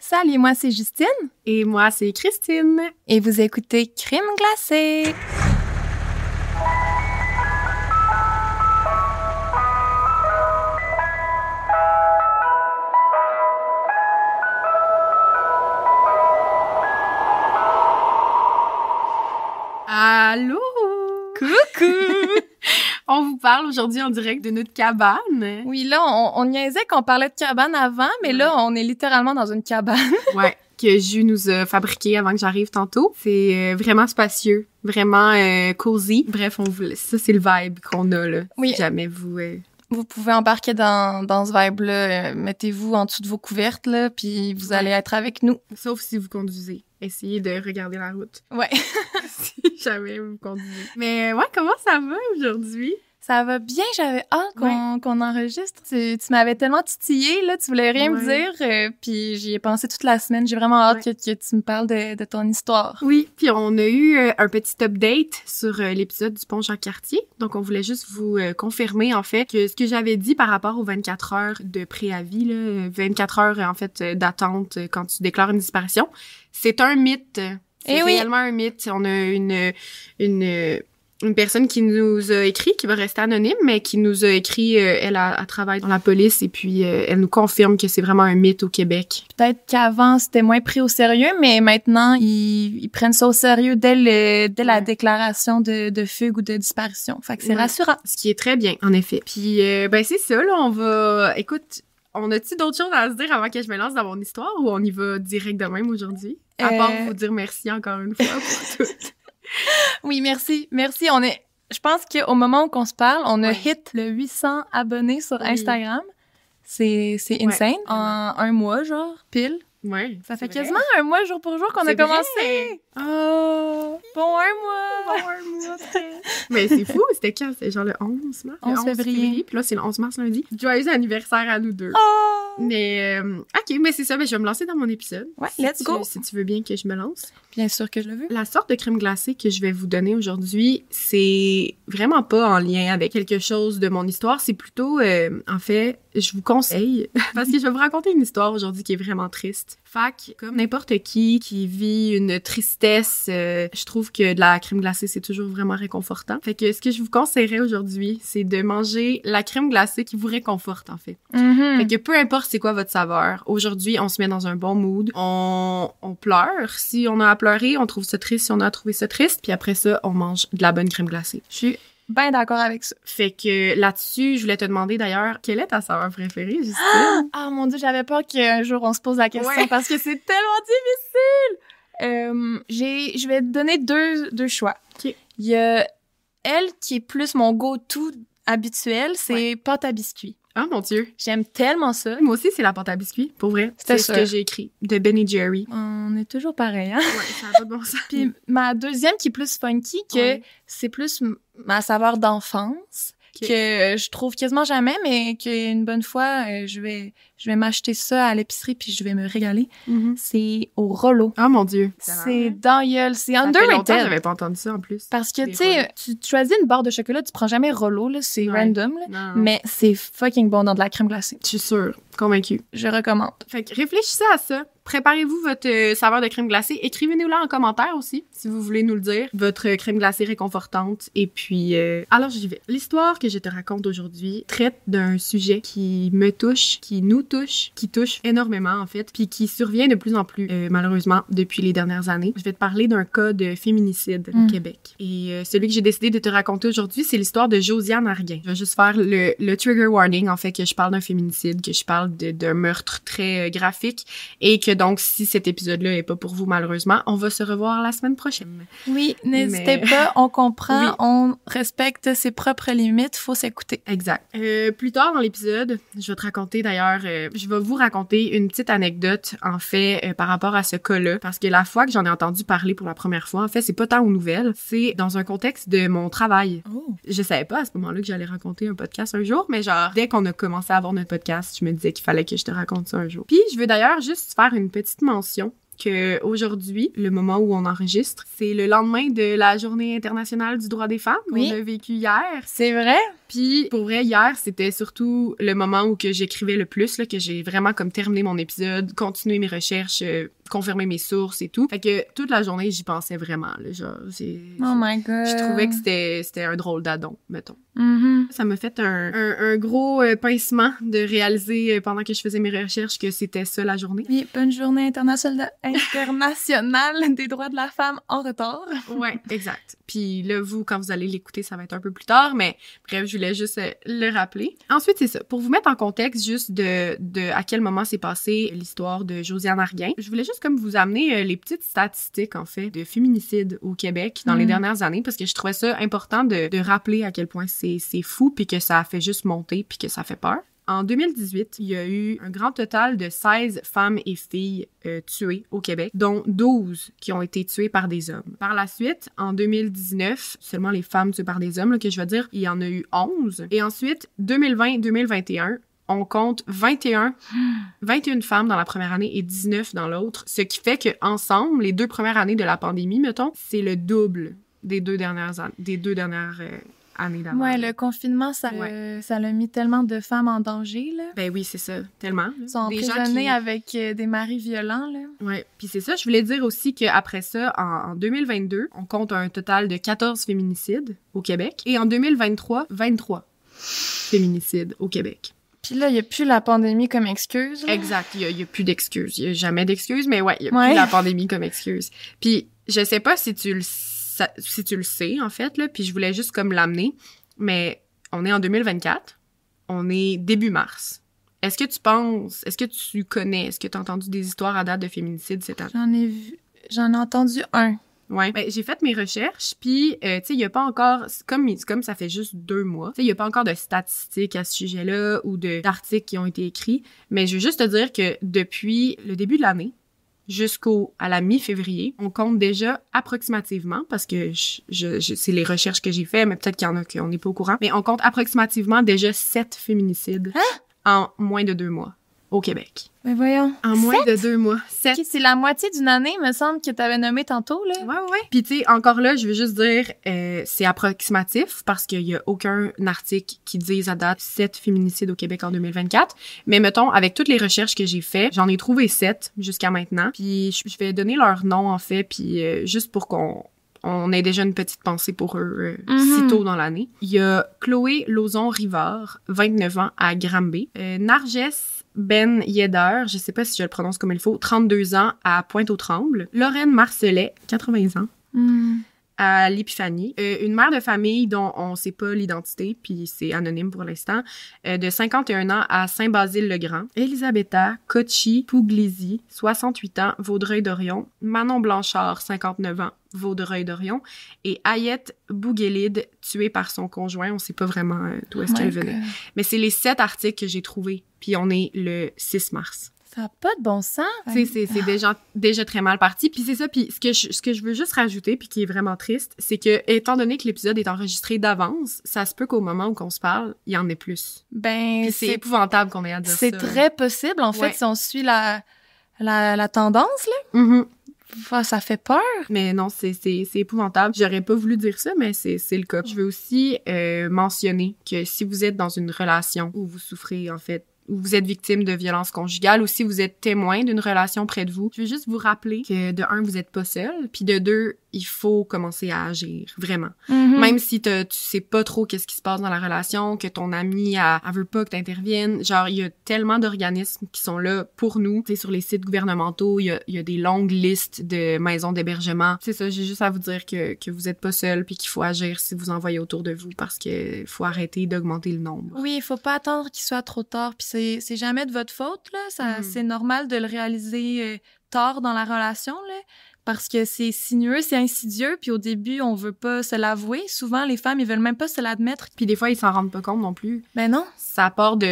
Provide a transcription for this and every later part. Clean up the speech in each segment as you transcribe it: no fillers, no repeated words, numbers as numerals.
Salut, moi c'est Justine. Et moi c'est Christine. Et vous écoutez Crime glacé. Allô? Coucou! On vous parle aujourd'hui en direct de notre cabane. Oui, là, on niaisait qu'on parlait de cabane avant, mais là, on est littéralement dans une cabane. Ouais, que Ju nous a fabriqué avant que j'arrive tantôt. C'est vraiment spacieux, vraiment cosy. Bref, ça, c'est le vibe qu'on a, là. Oui. Si jamais vous... Vous pouvez embarquer dans ce vibe-là. Mettez-vous en dessous de vos couvertes, là, puis vous allez être avec nous. Sauf si vous conduisez. Essayez de regarder la route. Ouais. Si jamais vous conduisez. Mais ouais, comment ça va aujourd'hui? Ça va bien, j'avais hâte qu'on enregistre. Tu m'avais tellement titillé, là, tu voulais rien me dire, puis j'y ai pensé toute la semaine. J'ai vraiment hâte que tu me parles de ton histoire. Oui, puis on a eu un petit update sur l'épisode du pont Jacques-Cartier. Donc, on voulait juste vous confirmer, en fait, que ce que j'avais dit par rapport aux 24 heures de préavis, là, 24 heures, en fait, d'attente quand tu déclares une disparition, c'est un mythe. C'est réellement un mythe. On a une personne qui nous a écrit, qui va rester anonyme, mais qui nous a écrit, elle travaille dans la police et puis elle nous confirme que c'est vraiment un mythe au Québec. Peut-être qu'avant, c'était moins pris au sérieux, mais maintenant, ils prennent ça au sérieux dès la déclaration de fugue ou de disparition. Fait que c'est rassurant. Ce qui est très bien, en effet. Puis, ben c'est ça, là, Écoute, on a-tu d'autres choses à se dire avant que je me lance dans mon histoire ou on y va direct de même aujourd'hui? À part vous dire merci encore une fois pour tout. Oui, merci. Merci. Je pense qu'au moment où on se parle, on a hit le 800 abonnés sur Instagram. C'est insane. En un mois, genre, pile. Ouais. Ça fait quasiment un mois, jour pour jour, qu'on a commencé. Oh! Bon, un mois. Mais c'est fou, c'était quand? C'était genre le 11 mars? 11 février. Puis là, c'est le 11 mars lundi. Joyeux anniversaire à nous deux. Oh! Mais, OK, mais c'est ça, je vais me lancer dans mon épisode. Ouais, let's go! Si tu veux bien que je me lance. Bien sûr que je le veux. La sorte de crème glacée que je vais vous donner aujourd'hui, c'est vraiment pas en lien avec quelque chose de mon histoire. C'est plutôt, en fait, je vous conseille, parce que je vais vous raconter une histoire aujourd'hui qui est vraiment triste. Fait que, comme n'importe qui vit une tristesse, je trouve que de la crème glacée, c'est toujours vraiment réconfortant. Fait que ce que je vous conseillerais aujourd'hui, c'est de manger la crème glacée qui vous réconforte, en fait. Mm-hmm. Fait que peu importe c'est quoi votre saveur, aujourd'hui, on se met dans un bon mood, on pleure si on a à pleurer, on trouve ça triste si on a à trouver ça triste, puis après ça, on mange de la bonne crème glacée. Je suis bien d'accord avec ça. Fait que là-dessus, je voulais te demander d'ailleurs, quelle est ta saveur préférée, Justine? Ah mon Dieu, j'avais peur qu'un jour on se pose la question parce que c'est tellement difficile! Je vais te donner deux choix. OK. Il y a elle qui est plus mon go-to habituel, c'est pâte à biscuits. Ah, mon Dieu. J'aime tellement ça. Moi aussi, c'est la pâte à biscuits, pour vrai. C'est ce que j'ai écrit, de Ben & Jerry. On est toujours pareil, hein? Ouais, ça n'a pas de bon sens. Puis ma deuxième qui est plus funky, que c'est plus ma saveur d'enfance, que je trouve quasiment jamais, mais qu'une bonne fois, je vais m'acheter ça à l'épicerie puis je vais me régaler. Mm-hmm. C'est au Rollo. Ah, mon Dieu. C'est dans gueule. C'est underrated. Ça fait longtemps que j'avais pas entendu ça, en plus. Parce que, tu sais, tu choisis une barre de chocolat, tu prends jamais Rollo, là, c'est random, là, mais c'est fucking bon dans de la crème glacée. Je suis sûre. Convaincue. Je recommande. Fait que réfléchissez à ça. Préparez-vous votre saveur de crème glacée. Écrivez-nous-la en commentaire aussi, si vous voulez nous le dire. Votre crème glacée réconfortante. Et puis, alors j'y vais. L'histoire que je te raconte aujourd'hui traite d'un sujet qui me touche, qui nous touche, qui touche énormément, en fait, puis qui survient de plus en plus, malheureusement, depuis les dernières années. Je vais te parler d'un cas de féminicide au Québec. Et celui que j'ai décidé de te raconter aujourd'hui, c'est l'histoire de Josiane Arguin. Je vais juste faire le trigger warning, en fait, que je parle d'un féminicide, que je parle d'un meurtre très graphique, et que donc, si cet épisode-là est pas pour vous, malheureusement, on va se revoir la semaine prochaine. Oui, n'hésitez pas, on comprend, on respecte ses propres limites, faut s'écouter. Exact. Plus tard dans l'épisode, je vais te raconter d'ailleurs, je vais vous raconter une petite anecdote, en fait, par rapport à ce cas-là, parce que la fois que j'en ai entendu parler pour la première fois, en fait, c'est pas tant aux nouvelles, c'est dans un contexte de mon travail. Oh. Je savais pas à ce moment-là que j'allais raconter un podcast un jour, mais genre, dès qu'on a commencé à avoir notre podcast, je me disais qu'il fallait que je te raconte ça un jour. Puis, je veux d'ailleurs juste faire une petite mention que aujourd'hui, le moment où on enregistre, c'est le lendemain de la Journée internationale du droit des femmes qu'on a vécu hier. C'est vrai? Puis, pour vrai, hier, c'était surtout le moment où que j'écrivais le plus, là, que j'ai vraiment comme terminé mon épisode, continué mes recherches, confirmé mes sources et tout. Fait que toute la journée, j'y pensais vraiment, là, genre, oh my God. Je trouvais que c'était un drôle d'adon, mettons. Mm-hmm. Ça m'a fait un gros pincement de réaliser pendant que je faisais mes recherches que c'était ça la journée. Oui, bonne journée internationale des droits de la femme en retard. Ouais, exact. Puis là, vous, quand vous allez l'écouter, ça va être un peu plus tard, mais bref, je voulais juste le rappeler. Ensuite, c'est ça. Pour vous mettre en contexte juste de à quel moment s'est passée l'histoire de Josiane Arguin, je voulais juste comme vous amener les petites statistiques, en fait, de féminicide au Québec dans les dernières années, parce que je trouvais ça important de rappeler à quel point c'est fou, puis que ça a fait juste monter, puis que ça fait peur. En 2018, il y a eu un grand total de 16 femmes et filles tuées au Québec, dont 12 qui ont été tuées par des hommes. Par la suite, en 2019, seulement les femmes tuées par des hommes, là, que je veux dire, il y en a eu 11. Et ensuite, 2020-2021, on compte 21 femmes dans la première année et 19 dans l'autre, ce qui fait que ensemble, les 2 premières années de la pandémie, mettons, c'est le double des 2 dernières années d'avant. Ouais, le confinement, ça l'a mis tellement de femmes en danger, là. Ben oui, c'est ça, tellement. Ils sont emprisonnés avec des maris violents, là. Ouais, puis c'est ça, je voulais dire aussi qu'après ça, en 2022, on compte un total de 14 féminicides au Québec, et en 2023, 23 féminicides au Québec. Puis là, il n'y a plus la pandémie comme excuse. Là. Exact, il y a plus d'excuses. Il n'y a jamais d'excuses, mais ouais, il n'y a plus la pandémie comme excuse. Puis je sais pas si tu le sais, en fait, là, puis je voulais juste comme l'amener, mais on est en 2024, on est début mars. Est-ce que tu connais, est-ce que tu as entendu des histoires à date de féminicide cette année? J'en ai entendu un. Ouais. Ben, j'ai fait mes recherches, puis, tu sais, il y a pas encore, comme ça fait juste 2 mois, tu sais, il y a pas encore de statistiques à ce sujet-là ou d'articles qui ont été écrits, mais je veux juste te dire que depuis le début de l'année, à la mi-février, on compte déjà approximativement, parce que c'est les recherches que j'ai faites, mais peut-être qu'il y en a qu'on n'est pas au courant, mais on compte approximativement déjà 7 féminicides en moins de 2 mois au Québec. Mais voyons. En moins de 2 mois. 7. Okay, c'est la moitié d'une année, me semble, que t'avais nommé tantôt, là. Ouais. Puis tu sais, encore là, je veux juste dire, c'est approximatif parce qu'il y a aucun article qui dise à date 7 féminicides au Québec en 2024. Mais mettons, avec toutes les recherches que j'ai faites, j'en ai trouvé 7 jusqu'à maintenant. Puis je vais donner leur nom, en fait, puis juste pour qu'on ait déjà une petite pensée pour eux si tôt dans l'année. Il y a Chloé Lauzon-Rivard, 29 ans, à Granby. Narges Ben Yedder, je sais pas si je le prononce comme il faut, 32 ans, à Pointe-aux-Trembles. Lorraine Marcelet, 80 ans, à l'Épiphanie. Une mère de famille dont on sait pas l'identité, puis c'est anonyme pour l'instant, de 51 ans, à Saint-Basile-le-Grand. Elisabetta Cocci Puglisi, 68 ans, Vaudreuil-Dorion. Manon Blanchard, 59 ans, Vaudreuil-Dorion. Et Ayette Bouguelide, tuée par son conjoint. On sait pas vraiment d'où est-ce qu'elle venait. Mais c'est les 7 articles que j'ai trouvés. Puis on est le 6 mars. Ça n'a pas de bon sens. C'est déjà très mal parti. Puis c'est ça. Puis ce que je veux juste rajouter, puis qui est vraiment triste, c'est que, étant donné que l'épisode est enregistré d'avance, ça se peut qu'au moment où on se parle, il y en ait plus. Ben, puis c'est épouvantable qu'on ait à dire ça. C'est très possible, en fait, si on suit la tendance, là. Enfin, ça fait peur. Mais non, c'est épouvantable. J'aurais pas voulu dire ça, mais c'est le cas. Je veux aussi mentionner que si vous êtes dans une relation où vous souffrez, en fait, où vous êtes victime de violences conjugales ou si vous êtes témoin d'une relation près de vous, je veux juste vous rappeler que de 1, vous n'êtes pas seul, puis de 2, il faut commencer à agir, vraiment. Même si tu sais pas trop qu'est-ce qui se passe dans la relation, que ton amie, elle veut pas que t'interviennes, genre, il y a tellement d'organismes qui sont là pour nous. Tu sais, sur les sites gouvernementaux, il y a des longues listes de maisons d'hébergement. C'est ça, j'ai juste à vous dire que vous êtes pas seul puis qu'il faut agir si vous en voyez autour de vous parce que faut arrêter d'augmenter le nombre. Oui, il faut pas attendre qu'il soit trop tard, puis c'est jamais de votre faute, là. C'est normal de le réaliser tard dans la relation, là. Parce que c'est sinueux, c'est insidieux, puis au début, on veut pas se l'avouer. Souvent, les femmes, ils veulent même pas se l'admettre. Puis des fois, ils s'en rendent pas compte non plus. Ben non. Ça part tu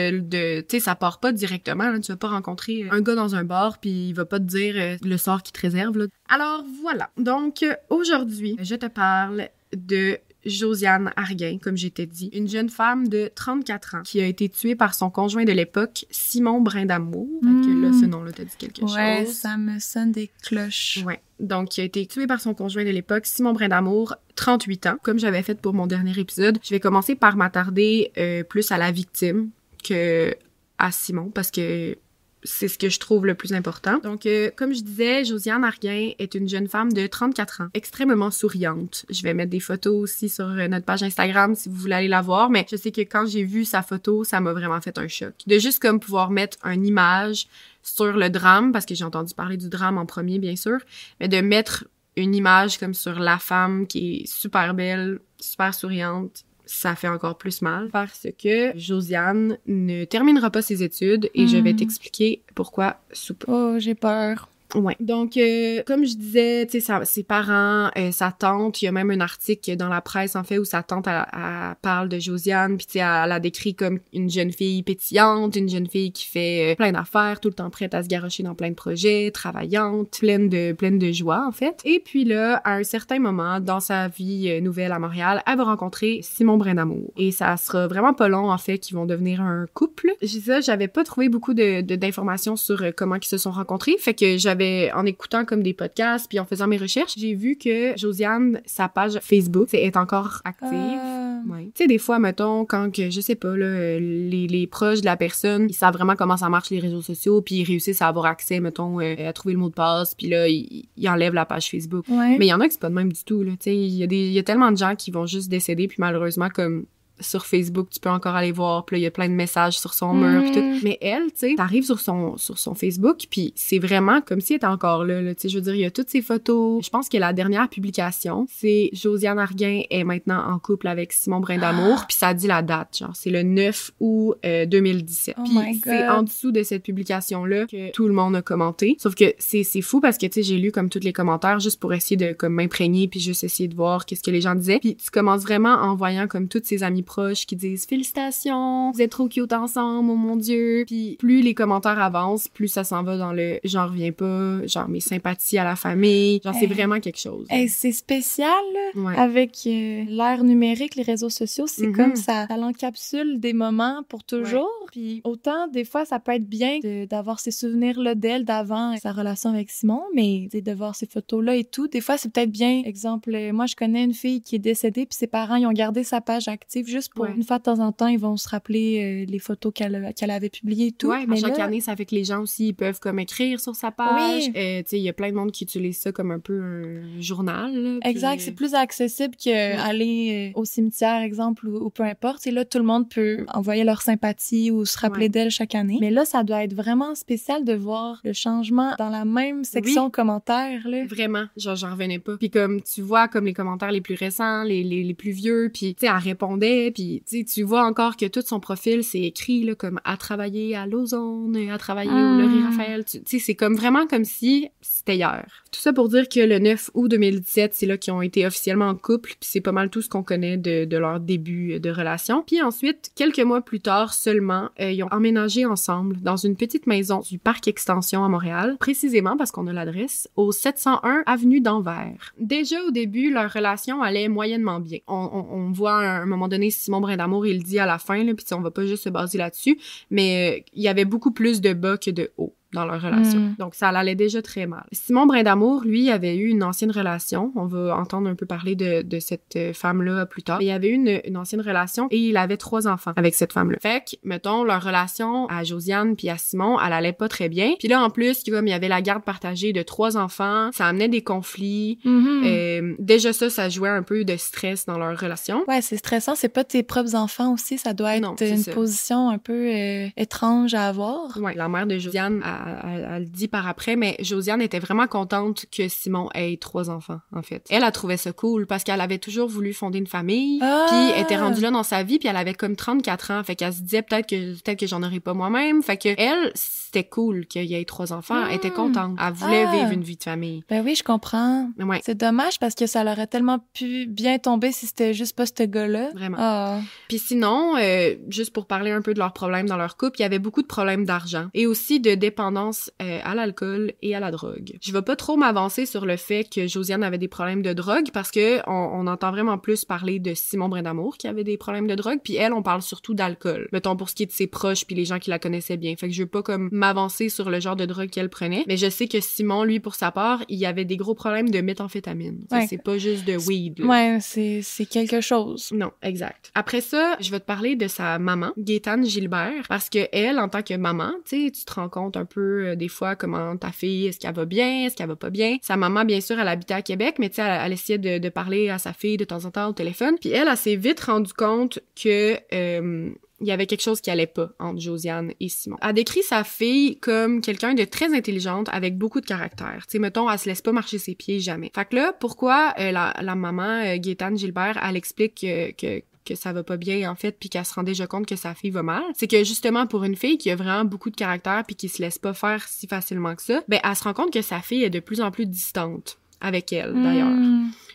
sais, ça part pas directement, là. Tu vas pas rencontrer un gars dans un bar, puis il va pas te dire le sort qui te réserve, là. Alors, voilà. Donc, aujourd'hui, je te parle de Josiane Arguin, comme j'étais dit, une jeune femme de 34 ans qui a été tuée par son conjoint de l'époque, Simon Brindamour. Fait que là, ce nom-là t'a dit quelque chose. Ouais, ça me sonne des cloches. Ouais. Donc, qui a été tuée par son conjoint de l'époque, Simon Brindamour, 38 ans. Comme j'avais fait pour mon dernier épisode, je vais commencer par m'attarder plus à la victime que à Simon, parce que c'est ce que je trouve le plus important. Donc, comme je disais, Josiane Arguin est une jeune femme de 34 ans, extrêmement souriante. Je vais mettre des photos aussi sur notre page Instagram si vous voulez aller la voir, mais je sais que quand j'ai vu sa photo, ça m'a vraiment fait un choc. De juste comme pouvoir mettre une image sur le drame, parce que j'ai entendu parler du drame en premier, bien sûr, mais de mettre une image comme sur la femme qui est super belle, super souriante, ça fait encore plus mal parce que Josiane ne terminera pas ses études et je vais t'expliquer pourquoi sous peu. Oh, j'ai peur. Ouais. Donc, comme je disais, tu sais, ses parents, sa tante, il y a même un article dans la presse, en fait, où sa tante, elle parle de Josiane, puis tu sais, elle la décrit comme une jeune fille pétillante, une jeune fille qui fait plein d'affaires, tout le temps prête à se garrocher dans plein de projets, travaillante, pleine de joie, en fait. Et puis là, à un certain moment, dans sa vie nouvelle à Montréal, elle va rencontrer Simon Brindamour. Et ça sera vraiment pas long, en fait, qu'ils vont devenir un couple. J'avais pas trouvé beaucoup d'informations sur comment ils se sont rencontrés, fait que en écoutant comme des podcasts puis en faisant mes recherches, j'ai vu que Josiane, sa page Facebook, est encore active. Ouais. Tu sais, des fois, mettons, quand que, je sais pas, là, les proches de la personne, ils savent vraiment comment ça marche les réseaux sociaux puis ils réussissent à avoir accès, mettons, à trouver le mot de passe puis là, ils enlèvent la page Facebook. Ouais. Mais il y en a qui c'est pas de même du tout, là. Tu sais, il y a tellement de gens qui vont juste décéder puis malheureusement, comme sur Facebook, tu peux encore aller voir, puis là, il y a plein de messages sur son mur, pis tout. Mais elle, tu sais, t'arrives sur son Facebook, puis c'est vraiment comme si elle était encore là, tu sais, je veux dire, il y a toutes ses photos. Je pense que la dernière publication, c'est Josiane Arguin est maintenant en couple avec Simon Brindamour, puis ça dit la date, genre, c'est le 9 août 2017. Puis c'est en dessous de cette publication-là que tout le monde a commenté. Sauf que c'est fou parce que, tu sais, j'ai lu comme tous les commentaires juste pour essayer de comme m'imprégner, puis juste essayer de voir qu'est-ce que les gens disaient. Puis tu commences vraiment en voyant comme toutes ses amies proches qui disent félicitations, vous êtes trop cute ensemble, oh mon Dieu. Puis plus les commentaires avancent, plus ça s'en va dans le j'en reviens pas, genre mes sympathies à la famille, genre c'est vraiment quelque chose. C'est spécial là, avec l'ère numérique, les réseaux sociaux, c'est comme ça l'encapsule des moments pour toujours. Puis autant des fois ça peut être bien d'avoir ces souvenirs là d'elle d'avant sa relation avec Simon, mais de voir ces photos là et tout, des fois c'est peut-être bien. Exemple, moi je connais une fille qui est décédée puis ses parents ils ont gardé sa page active juste pour une fois de temps en temps, ils vont se rappeler les photos qu'elle avait publiées et tout. Ouais, mais chaque année, ça fait que les gens aussi, ils peuvent comme écrire sur sa page. Tu sais, il y a plein de monde qui utilise ça comme un peu un journal. Là, exact, c'est plus accessible qu'aller au cimetière, exemple, ou peu importe. Et là, tout le monde peut envoyer leur sympathie ou se rappeler d'elle chaque année. Mais là, ça doit être vraiment spécial de voir le changement dans la même section commentaires, là. Vraiment, genre, j'en revenais pas. Puis comme, tu vois, comme les commentaires les plus récents, les plus vieux, puis tu sais, elle répondait, puis tu vois encore que tout son profil, c'est écrit, là, comme à travailler à l'Ozone, à travailler au Laurie Raphaël. Tu sais, c'est comme vraiment comme si c'était hier. Tout ça pour dire que le 9 août 2017, c'est là qu'ils ont été officiellement en couple, puis c'est pas mal tout ce qu'on connaît de leur début de relation. Puis ensuite, quelques mois plus tard seulement, ils ont emménagé ensemble dans une petite maison du Parc Extension à Montréal, précisément parce qu'on a l'adresse, au 701 avenue d'Anvers. Déjà au début, leur relation allait moyennement bien. On voit à un moment donné Simon Brindamour, il le dit à la fin, là, puis on va pas juste se baser là-dessus, mais il y avait beaucoup plus de bas que de haut dans leur relation. Donc, ça allait déjà très mal. Simon Brindamour, lui, avait eu une ancienne relation. On va entendre un peu parler de cette femme-là plus tard. Mais il avait eu une ancienne relation et il avait 3 enfants avec cette femme-là. Fait que, mettons, leur relation à Josiane puis à Simon, elle allait pas très bien. Puis là, en plus, comme il y avait la garde partagée de 3 enfants, ça amenait des conflits. Déjà ça jouait un peu de stress dans leur relation. Ouais, c'est stressant. C'est pas tes propres enfants aussi. Ça doit être une position un peu étrange à avoir. Ouais, la mère de Josiane, elle dit par après, mais Josiane était vraiment contente que Simon ait 3 enfants, en fait. Elle a trouvé ça cool parce qu'elle avait toujours voulu fonder une famille, puis elle était rendue là dans sa vie, puis elle avait comme 34 ans, fait qu'elle se disait peut-être que j'en aurais pas moi-même, fait que elle, c'était cool qu'il y ait 3 enfants, elle était contente, elle voulait vivre une vie de famille. Ben oui, je comprends. Ouais. C'est dommage parce que ça leur aurait tellement pu bien tomber si c'était juste pas ce gars-là. Vraiment. Puis sinon, juste pour parler un peu de leurs problèmes dans leur couple, il y avait beaucoup de problèmes d'argent et aussi de dépendance dépendance à l'alcool et à la drogue. Je vais pas trop m'avancer sur le fait que Josiane avait des problèmes de drogue parce que on entend vraiment plus parler de Simon Brindamour qui avait des problèmes de drogue, puis elle, on parle surtout d'alcool. Mettons pour ce qui est de ses proches puis les gens qui la connaissaient bien. Fait que je veux pas comme m'avancer sur le genre de drogue qu'elle prenait, mais je sais que Simon, lui, pour sa part, il avait des gros problèmes de méthamphétamine. Ouais. C'est pas juste de weed. Là. Ouais, c'est quelque chose. Non, exact. Après ça, je vais te parler de sa maman, Gaétane Gilbert, parce que elle, en tant que maman, tu sais, tu te rends compte un peu des fois comment ta fille, est-ce qu'elle va bien, est-ce qu'elle va pas bien. Sa maman, bien sûr, elle habitait à Québec, mais tu sais, elle essayait de parler à sa fille de temps en temps au téléphone. Puis elle s'est vite rendu compte que il y avait quelque chose qui allait pas entre Josiane et Simon. Elle décrit sa fille comme quelqu'un de très intelligente avec beaucoup de caractère. Tu sais, mettons, elle se laisse pas marcher ses pieds jamais. Fait que là, pourquoi la maman Gaétane Gilbert, elle explique que ça va pas bien, en fait, puis qu'elle se rend déjà compte que sa fille va mal, c'est que justement, pour une fille qui a vraiment beaucoup de caractère puis qui se laisse pas faire si facilement que ça, ben elle se rend compte que sa fille est de plus en plus distante avec elle, d'ailleurs.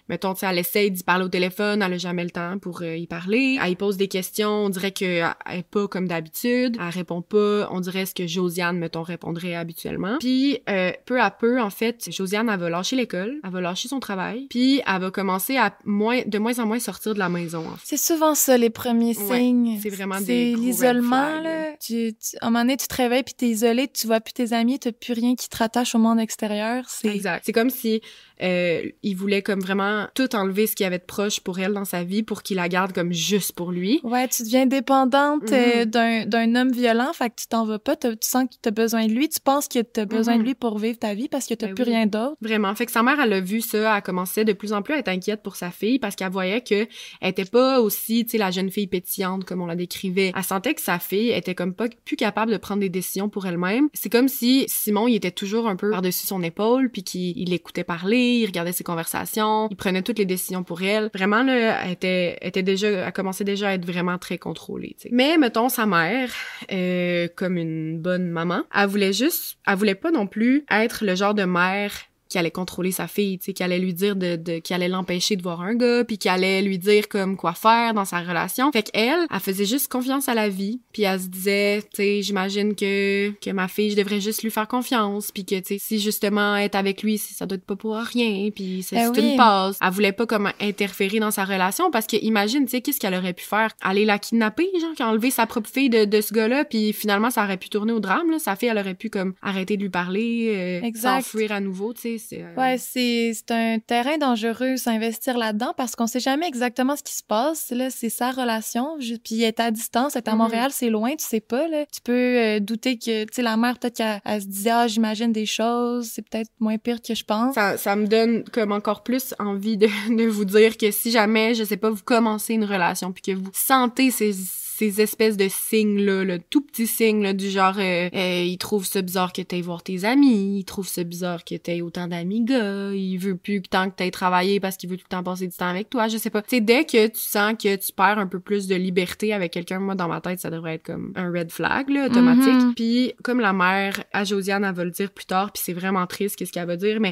Mettons, tu sais, elle essaye d'y parler au téléphone, elle a jamais le temps pour y parler. Elle y pose des questions, on dirait qu'elle est pas comme d'habitude. Elle répond pas, on dirait ce que Josiane, mettons, répondrait habituellement. Puis, peu à peu, en fait, Josiane, elle va lâcher l'école, elle va lâcher son travail, puis elle va commencer à de moins en moins sortir de la maison. En fait. C'est souvent ça, les premiers signes. C'est vraiment des gros l'isolement, là. À un moment donné, tu te réveilles, puis t'es isolé, tu vois plus tes amis, t'as plus rien qui te rattache au monde extérieur. Exact. C'est comme si il voulait comme vraiment tout enlever ce qu'il y avait de proche pour elle dans sa vie pour qu'il la garde comme juste pour lui. Ouais, tu deviens dépendante d'un homme violent, fait que tu t'en vas pas, tu sens que t'as besoin de lui, tu penses que t'as besoin de lui pour vivre ta vie parce que t'as plus rien d'autre. Vraiment. Fait que sa mère, elle a vu ça, elle commençait de plus en plus à être inquiète pour sa fille parce qu'elle voyait que elle était pas aussi, tu sais, la jeune fille pétillante comme on la décrivait. Elle sentait que sa fille était comme pas plus capable de prendre des décisions pour elle-même. C'est comme si Simon, il était toujours un peu par-dessus son épaule puis qu'il l'écoutait parler, il regardait ses conversations, il prenait toutes les décisions pour elle. Vraiment, là, elle commençait déjà à être vraiment très contrôlée, tu sais. Mais, mettons, sa mère, comme une bonne maman, elle voulait pas non plus être le genre de mère qui allait contrôler sa fille, tu sais, qui allait lui dire qui allait l'empêcher de voir un gars, puis qui allait lui dire comme quoi faire dans sa relation. Fait qu'elle, elle faisait juste confiance à la vie, puis elle se disait, tu sais, j'imagine que ma fille, je devrais juste lui faire confiance, puis que, tu sais, si justement être avec lui, ça doit être pas pour rien, puis c'est une passe. Elle voulait pas comme interférer dans sa relation, parce que imagine, tu sais, qu'est-ce qu'elle aurait pu faire? Aller la kidnapper, genre, qui a enlevé sa propre fille de ce gars-là, puis finalement, ça aurait pu tourner au drame, là. Sa fille, elle aurait pu comme arrêter de lui parler, s'enfuir à nouveau, tu sais. Ouais, c'est un terrain dangereux s'investir là-dedans parce qu'on sait jamais exactement ce qui se passe. Là, c'est sa relation, puis elle est à distance, elle est à Montréal, c'est loin, tu sais pas, là. Tu peux douter que, tu sais, la mère, peut-être qu'elle se disait, j'imagine des choses, c'est peut-être moins pire que je pense. Ça me donne comme encore plus envie de vous dire que si jamais, je sais pas, vous commencez une relation puis que vous sentez ces espèces de signes-là, le tout petit signe là, du genre il trouve ça bizarre que t'ailles voir tes amis, il trouve ça bizarre que t'aies autant d'amis gars, il veut plus tant que t'aies travaillé parce qu'il veut tout le temps passer du temps avec toi, je sais pas. Tu sais, dès que tu sens que tu perds un peu plus de liberté avec quelqu'un, moi dans ma tête, ça devrait être comme un red flag là, automatique. Puis comme la mère à Josiane, elle va le dire plus tard, puis c'est vraiment triste qu'est-ce qu'elle va dire, mais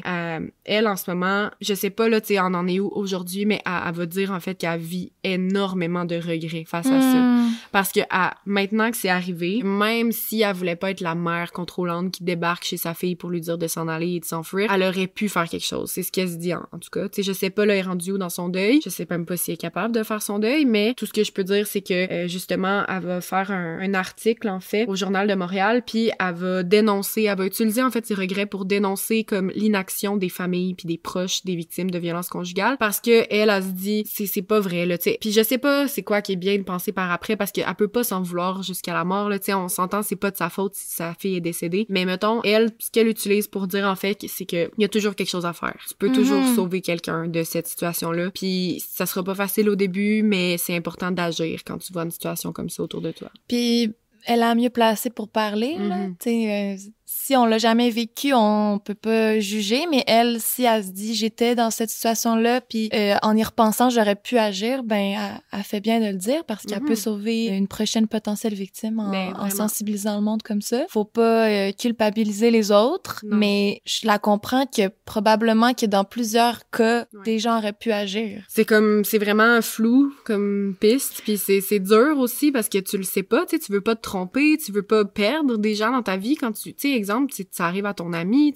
elle en ce moment, je sais pas là, tu sais, on en est où aujourd'hui, mais elle va dire en fait qu'elle vit énormément de regrets face à ça. Parce que maintenant que c'est arrivé, même si elle voulait pas être la mère contrôlante qui débarque chez sa fille pour lui dire de s'en aller et de s'enfuir, elle aurait pu faire quelque chose. C'est ce qu'elle se dit en tout cas. Tu sais, je sais pas là, elle est rendue où dans son deuil. Je sais même pas si elle est capable de faire son deuil, mais tout ce que je peux dire, c'est que justement, elle va faire un article en fait au Journal de Montréal, puis elle va utiliser en fait ses regrets pour dénoncer comme l'inaction des familles puis des proches des victimes de violences conjugales, parce que elle se dit c'est pas vrai là, tu sais. Puis je sais pas c'est quoi qui est bien de penser par après, parce qu'elle peut pas s'en vouloir jusqu'à la mort, là, tu sais, on s'entend, c'est pas de sa faute si sa fille est décédée, mais mettons, elle, ce qu'elle utilise pour dire, en fait, c'est que il y a toujours quelque chose à faire. Tu peux toujours sauver quelqu'un de cette situation-là, puis ça sera pas facile au début, mais c'est important d'agir quand tu vois une situation comme ça autour de toi. Puis elle a mieux placé pour parler, là, tu sais, si on l'a jamais vécu, on peut pas juger, mais elle, si elle se dit j'étais dans cette situation-là, puis en y repensant j'aurais pu agir, ben elle fait bien de le dire parce qu'elle peut sauver une prochaine potentielle victime en sensibilisant le monde comme ça. Faut pas culpabiliser les autres, mais je la comprends que probablement que dans plusieurs cas, des gens auraient pu agir. C'est vraiment flou comme piste, puis c'est dur aussi parce que tu le sais pas, tu sais, tu veux pas te tromper, tu veux pas perdre des gens dans ta vie quand tu sais, exemple, ça arrive à ton ami,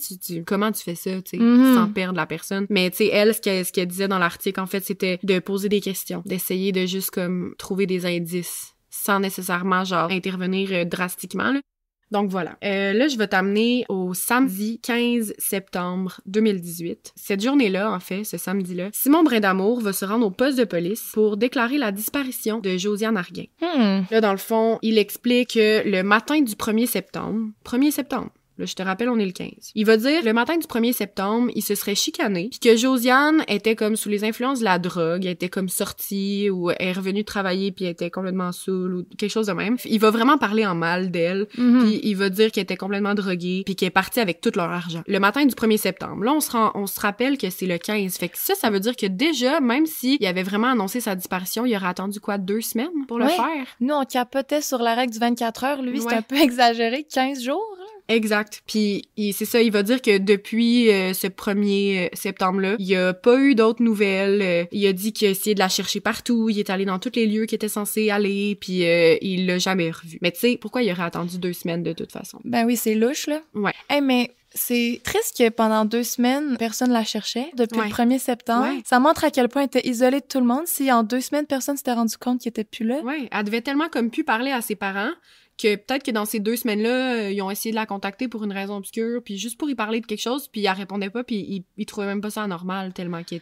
comment tu fais ça, tu sais, Mhm. sans perdre la personne. Mais tu sais, elle, ce qu'elle disait dans l'article, en fait, c'était de poser des questions, d'essayer de juste comme trouver des indices, sans nécessairement genre intervenir drastiquement, là. Donc voilà. Là, je vais t'amener au samedi 15 septembre 2018. Cette journée-là, en fait, ce samedi-là, Simon Brindamour va se rendre au poste de police pour déclarer la disparition de Josiane Arguin. Hmm. Là, dans le fond, il explique que le matin du 1er septembre, là, je te rappelle, on est le 15. Il va dire, le matin du 1er septembre, il se serait chicané, puis que Josiane était comme sous les influences de la drogue, elle était comme sortie, ou elle est revenue travailler, puis elle était complètement saoule, ou quelque chose de même. Il va vraiment parler en mal d'elle, Mhm. puis il va dire qu'elle était complètement droguée, puis qu'elle est partie avec tout leur argent. Le matin du 1er septembre, là, on se rappelle que c'est le 15. Fait que ça veut dire que déjà, même s'il avait vraiment annoncé sa disparition, il aurait attendu quoi, 2 semaines pour le Ouais. faire? Nous, on capotait sur la règle du 24 heures. Lui, c'est Ouais. un peu exagéré. 15 jours. Là. Exact. Puis c'est ça, il va dire que depuis ce 1er septembre-là, il y a pas eu d'autres nouvelles. Il a dit qu'il a essayé de la chercher partout, il est allé dans tous les lieux qu'il était censé aller, puis il l'a jamais revue. Mais tu sais, pourquoi il aurait attendu 2 semaines de toute façon? Ben oui, c'est louche, là. Ouais. Hey, mais c'est triste que pendant 2 semaines, personne la cherchait. Depuis Ouais. le 1er septembre. Ouais. Ça montre à quel point elle était isolée de tout le monde. Si en 2 semaines, personne s'était rendu compte qu'il était plus là. Ouais, elle devait tellement comme pu parler à ses parents que peut-être que dans ces 2 semaines-là, ils ont essayé de la contacter pour une raison obscure, puis juste pour y parler de quelque chose, puis elle répondait pas, puis ils trouvaient même pas ça normal tellement qu'elle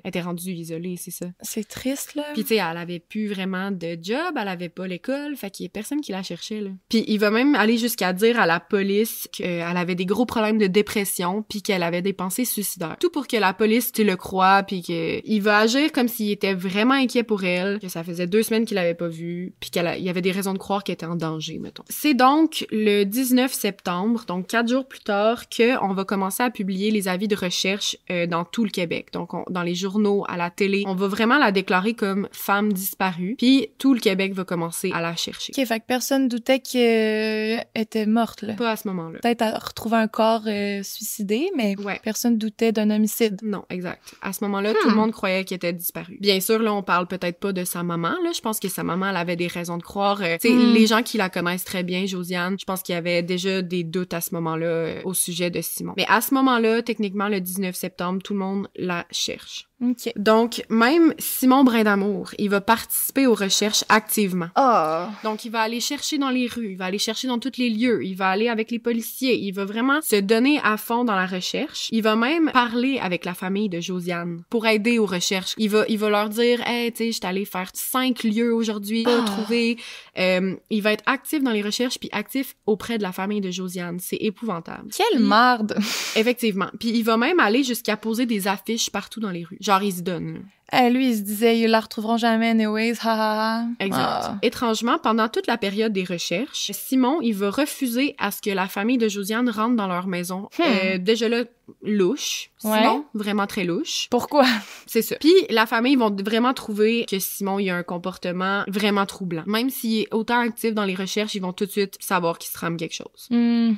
était rendue isolée, c'est ça. C'est triste, là. Puis tu sais, elle avait plus vraiment de job, elle avait pas l'école, fait qu'il y a personne qui la cherchait, là. Puis il va même aller jusqu'à dire à la police qu'elle avait des gros problèmes de dépression, puis qu'elle avait des pensées suicidaires. Tout pour que la police, tu le croie, puis qu'il va agir comme s'il était vraiment inquiet pour elle, que ça faisait 2 semaines qu'il l'avait pas vue, puis il y avait des raisons de croire qu'elle était en danger, mettons. C'est donc le 19 septembre, donc 4 jours plus tard, qu'on va commencer à publier les avis de recherche dans tout le Québec. Donc, dans les journaux, à la télé, on va vraiment la déclarer comme femme disparue, puis tout le Québec va commencer à la chercher. OK, fait que personne doutait qu'elle était morte, là. Pas à ce moment-là. Peut-être à retrouver un corps suicidé, mais Ouais. personne doutait d'un homicide. Non, exact. À ce moment-là, tout le monde croyait qu'elle était disparue. Bien sûr, là, on parle peut-être pas de sa maman, là. Je pense que sa maman, elle avait des raisons de croire. Tu sais, les gens qui la connaissent très bien, Josiane, je pense qu'il y avait déjà des doutes à ce moment-là au sujet de Simon. Mais à ce moment-là, techniquement, le 19 septembre, tout le monde la cherche. OK. Donc, même Simon Brindamour, il va participer aux recherches activement. Oh! Donc, il va aller chercher dans les rues, il va aller chercher dans tous les lieux, il va aller avec les policiers, il va vraiment se donner à fond dans la recherche. Il va même parler avec la famille de Josiane pour aider aux recherches. Il va leur dire, hey, tu sais, je suis allée faire 5 lieux aujourd'hui, pas trouver. Il va être actif dans les recherches puis actif auprès de la famille de Josiane. C'est épouvantable. Quelle merde! Effectivement. Puis il va même aller jusqu'à poser des affiches partout dans les rues. Genre, il se donne. Lui, il se disait, ils la retrouveront jamais anyways, ha ha ha. Exact. Ah. Étrangement, pendant toute la période des recherches, Simon, il va refuser à ce que la famille de Josiane rentre dans leur maison. Déjà là, louche. Ouais. Simon, vraiment très louche. Pourquoi? C'est ça. Puis la famille vont vraiment trouver que Simon, il a un comportement vraiment troublant. Même s'il est autant actif dans les recherches, ils vont tout de suite savoir qu'il se trame quelque chose.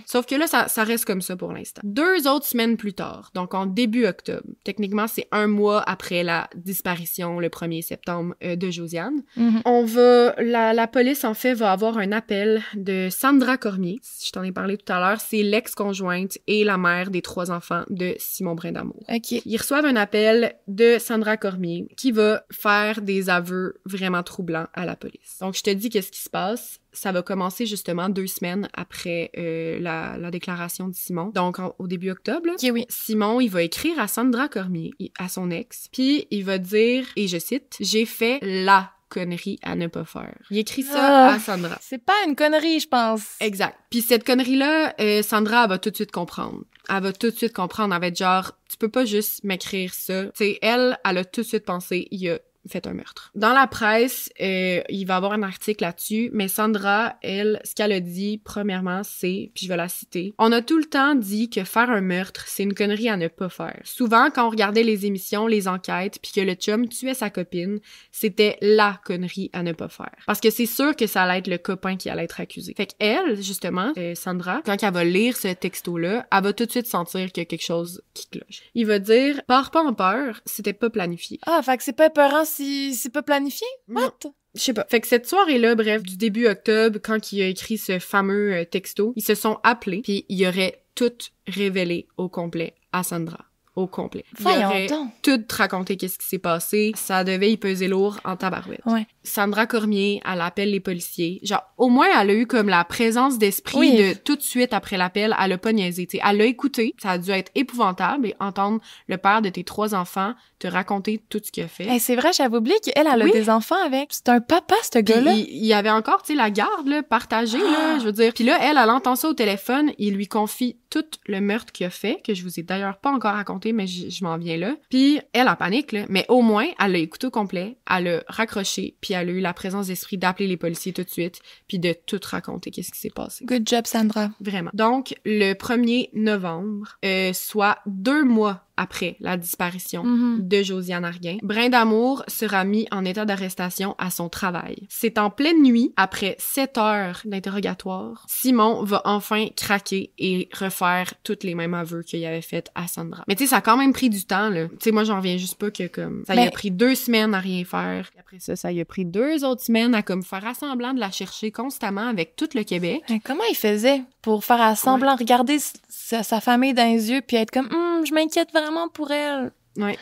Sauf que là, ça reste comme ça pour l'instant. 2 autres semaines plus tard, donc en début octobre, techniquement, c'est 1 mois après la disparition, le 1er septembre, de Josiane, la police, en fait, va avoir un appel de Sandra Cormier. Je t'en ai parlé tout à l'heure. C'est l'ex-conjointe et la mère des 3 enfants de Simon Brindamour. OK. Ils reçoivent un appel de Sandra Cormier qui va faire des aveux vraiment troublants à la police. Donc, je te dis qu'est-ce qui se passe. Ça va commencer justement 2 semaines après la déclaration de Simon. Donc, au début octobre, là, OK, oui. Simon, il va écrire à Sandra Cormier, à son ex, puis il va dire, et je cite, « J'ai fait la connerie à ne pas faire. » Il écrit ça à Sandra. C'est pas une connerie, je pense. Exact. Puis cette connerie-là, Sandra, elle va tout de suite comprendre. Elle va tout de suite comprendre. Elle va être genre, tu peux pas juste m'écrire ça. Tu sais, elle a tout de suite pensé, il a fait un meurtre. Dans la presse, il va y avoir un article là-dessus, mais Sandra, elle, ce qu'elle a dit, premièrement, c'est, puis je vais la citer, « On a tout le temps dit que faire un meurtre, c'est une connerie à ne pas faire. Souvent, quand on regardait les émissions, les enquêtes, puis que le chum tuait sa copine, c'était la connerie à ne pas faire. Parce que c'est sûr que ça allait être le copain qui allait être accusé. » Fait qu'elle, justement, Sandra, quand elle va lire ce texto-là, elle va tout de suite sentir qu'il y a quelque chose qui cloche. Il va dire « Pars pas en peur, c'était pas planifié. » Ah, fait que c'est pas épeurant si c'est pas planifié? Non. What? Je sais pas. Fait que cette soirée-là, bref, du début octobre, quand il a écrit ce fameux texto, ils se sont appelés, puis il aurait tout révélé au complet à Sandra. Au complet. Il aurait tout raconté qu'est-ce qui s'est passé. Ça devait y peser lourd en tabarouette. Ouais. Sandra Cormier, elle appelle les policiers. Genre, au moins, elle a eu comme la présence d'esprit de tout de suite après l'appel, elle a pas niaisé. T'sais, elle l'a écouté. Ça a dû être épouvantable et entendre le père de tes 3 enfants te raconter tout ce qu'il a fait. Hey, c'est vrai, j'avais oublié qu'elle a des enfants avec. C'est un papa, ce gars-là. Il y avait encore, tu sais, la garde, là, partagée, là, je veux dire. Puis là, elle entend ça au téléphone, il lui confie tout le meurtre qu'il a fait, que je vous ai d'ailleurs pas encore raconté, mais je m'en viens là. Puis elle, en panique, là, mais au moins, elle l'a écouté au complet, elle a raccroché, puis elle a eu la présence d'esprit d'appeler les policiers tout de suite, puis de tout raconter qu'est-ce qui s'est passé. Good job, Sandra. Vraiment. Donc, le 1er novembre, soit 2 mois après la disparition de Josiane Arguin, Brindamour sera mis en état d'arrestation à son travail. C'est en pleine nuit, après 7 heures d'interrogatoire, Simon va enfin craquer et refaire toutes les mêmes aveux qu'il avait fait à Sandra. Mais tu sais, ça a quand même pris du temps, là. Tu sais, moi, j'en reviens juste pas que comme... Ça y a pris 2 semaines à rien faire. Et après ça y a pris 2 autres semaines à comme faire semblant de la chercher constamment avec tout le Québec. Mais comment il faisait pour faire semblant, regarder sa famille dans les yeux puis être comme je m'inquiète vraiment pour elle. Ouais.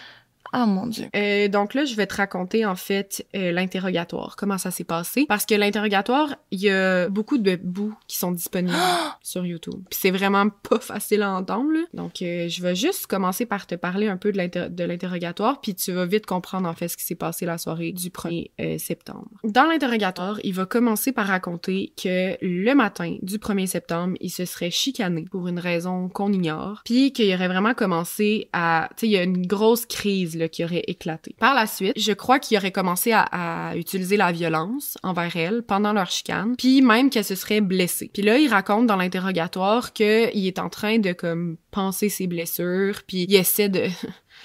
Ah, mon Dieu. Donc là, je vais te raconter, en fait, l'interrogatoire, comment ça s'est passé. Parce que l'interrogatoire, il y a beaucoup de bouts qui sont disponibles sur YouTube. Puis c'est vraiment pas facile à entendre, là. Donc, je vais juste commencer par te parler un peu de l'interrogatoire, puis tu vas vite comprendre, en fait, ce qui s'est passé la soirée du 1er septembre. Dans l'interrogatoire, il va commencer par raconter que le matin du 1er septembre, il se serait chicané pour une raison qu'on ignore, puis qu'il aurait vraiment commencé à... Tu sais, il y a une grosse crise là, qui aurait éclaté. Par la suite, je crois qu'il aurait commencé à utiliser la violence envers elle pendant leur chicane, puis même qu'elle se serait blessée. Puis là, il raconte dans l'interrogatoire qu'il est en train de comme penser ses blessures, puis il essaie de...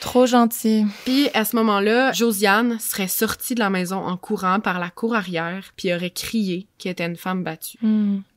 Trop gentil. Puis à ce moment-là, Josiane serait sortie de la maison en courant par la cour arrière, puis aurait crié qu'elle était une femme battue.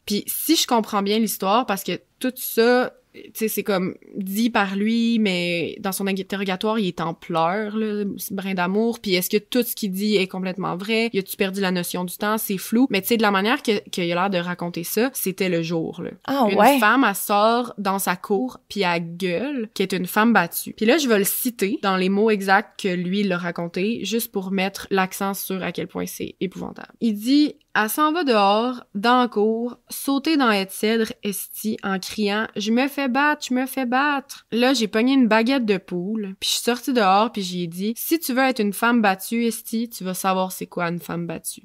Puis si je comprends bien l'histoire, parce que tout ça... Tu sais, c'est comme dit par lui, mais dans son interrogatoire, il est en pleurs, là, Brindamour. Puis est-ce que tout ce qu'il dit est complètement vrai? Y a-tu perdu la notion du temps? C'est flou. Mais tu sais, de la manière qu'il a l'air de raconter ça, c'était le jour, là. Ah, une femme, elle sort dans sa cour, puis elle gueule qui est une femme battue. Puis là, je vais le citer dans les mots exacts que lui, il l'a raconté, juste pour mettre l'accent sur à quel point c'est épouvantable. Il dit... Elle s'en va dehors, dans la cour, sauter dans les cèdres esti en criant « Je me fais battre, je me fais battre! » Là, j'ai pogné une baguette de poule, puis je suis sortie dehors, puis j'y ai dit « Si tu veux être une femme battue, esti, tu vas savoir c'est quoi une femme battue.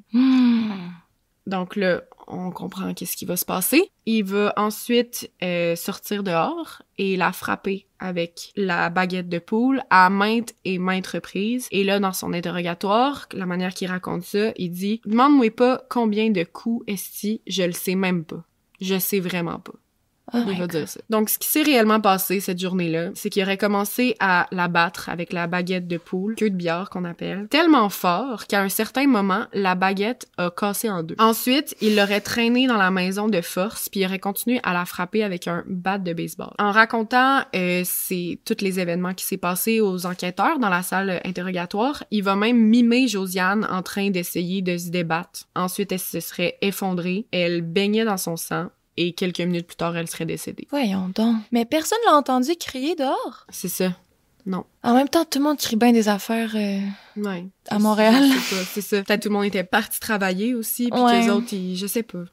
Donc là, on comprend qu'est-ce qui va se passer. Il va ensuite sortir dehors et la frapper avec la baguette de poule à maintes et maintes reprises. Et là, dans son interrogatoire, la manière qu'il raconte ça, il dit « Demande-moi pas combien de coups esti, je le sais même pas. Je sais vraiment pas. » Il va dire ça. Donc, ce qui s'est réellement passé cette journée-là, c'est qu'il aurait commencé à la battre avec la baguette de poule, queue de billard qu'on appelle, tellement fort qu'à un certain moment, la baguette a cassé en 2. Ensuite, il l'aurait traînée dans la maison de force, puis il aurait continué à la frapper avec un bat de baseball. En racontant c'est tous les événements qui s'est passé aux enquêteurs dans la salle interrogatoire, il va même mimer Josiane en train d'essayer de se débattre. Ensuite, elle se serait effondrée, elle baignait dans son sang, et quelques minutes plus tard, elle serait décédée. Voyons donc. Mais personne l'a entendu crier dehors? C'est ça. Non. En même temps, tout le monde crie bien des affaires ouais, à Montréal. C'est ça. Peut-être tout le monde était parti travailler aussi, puis qu'eux autres, je sais pas.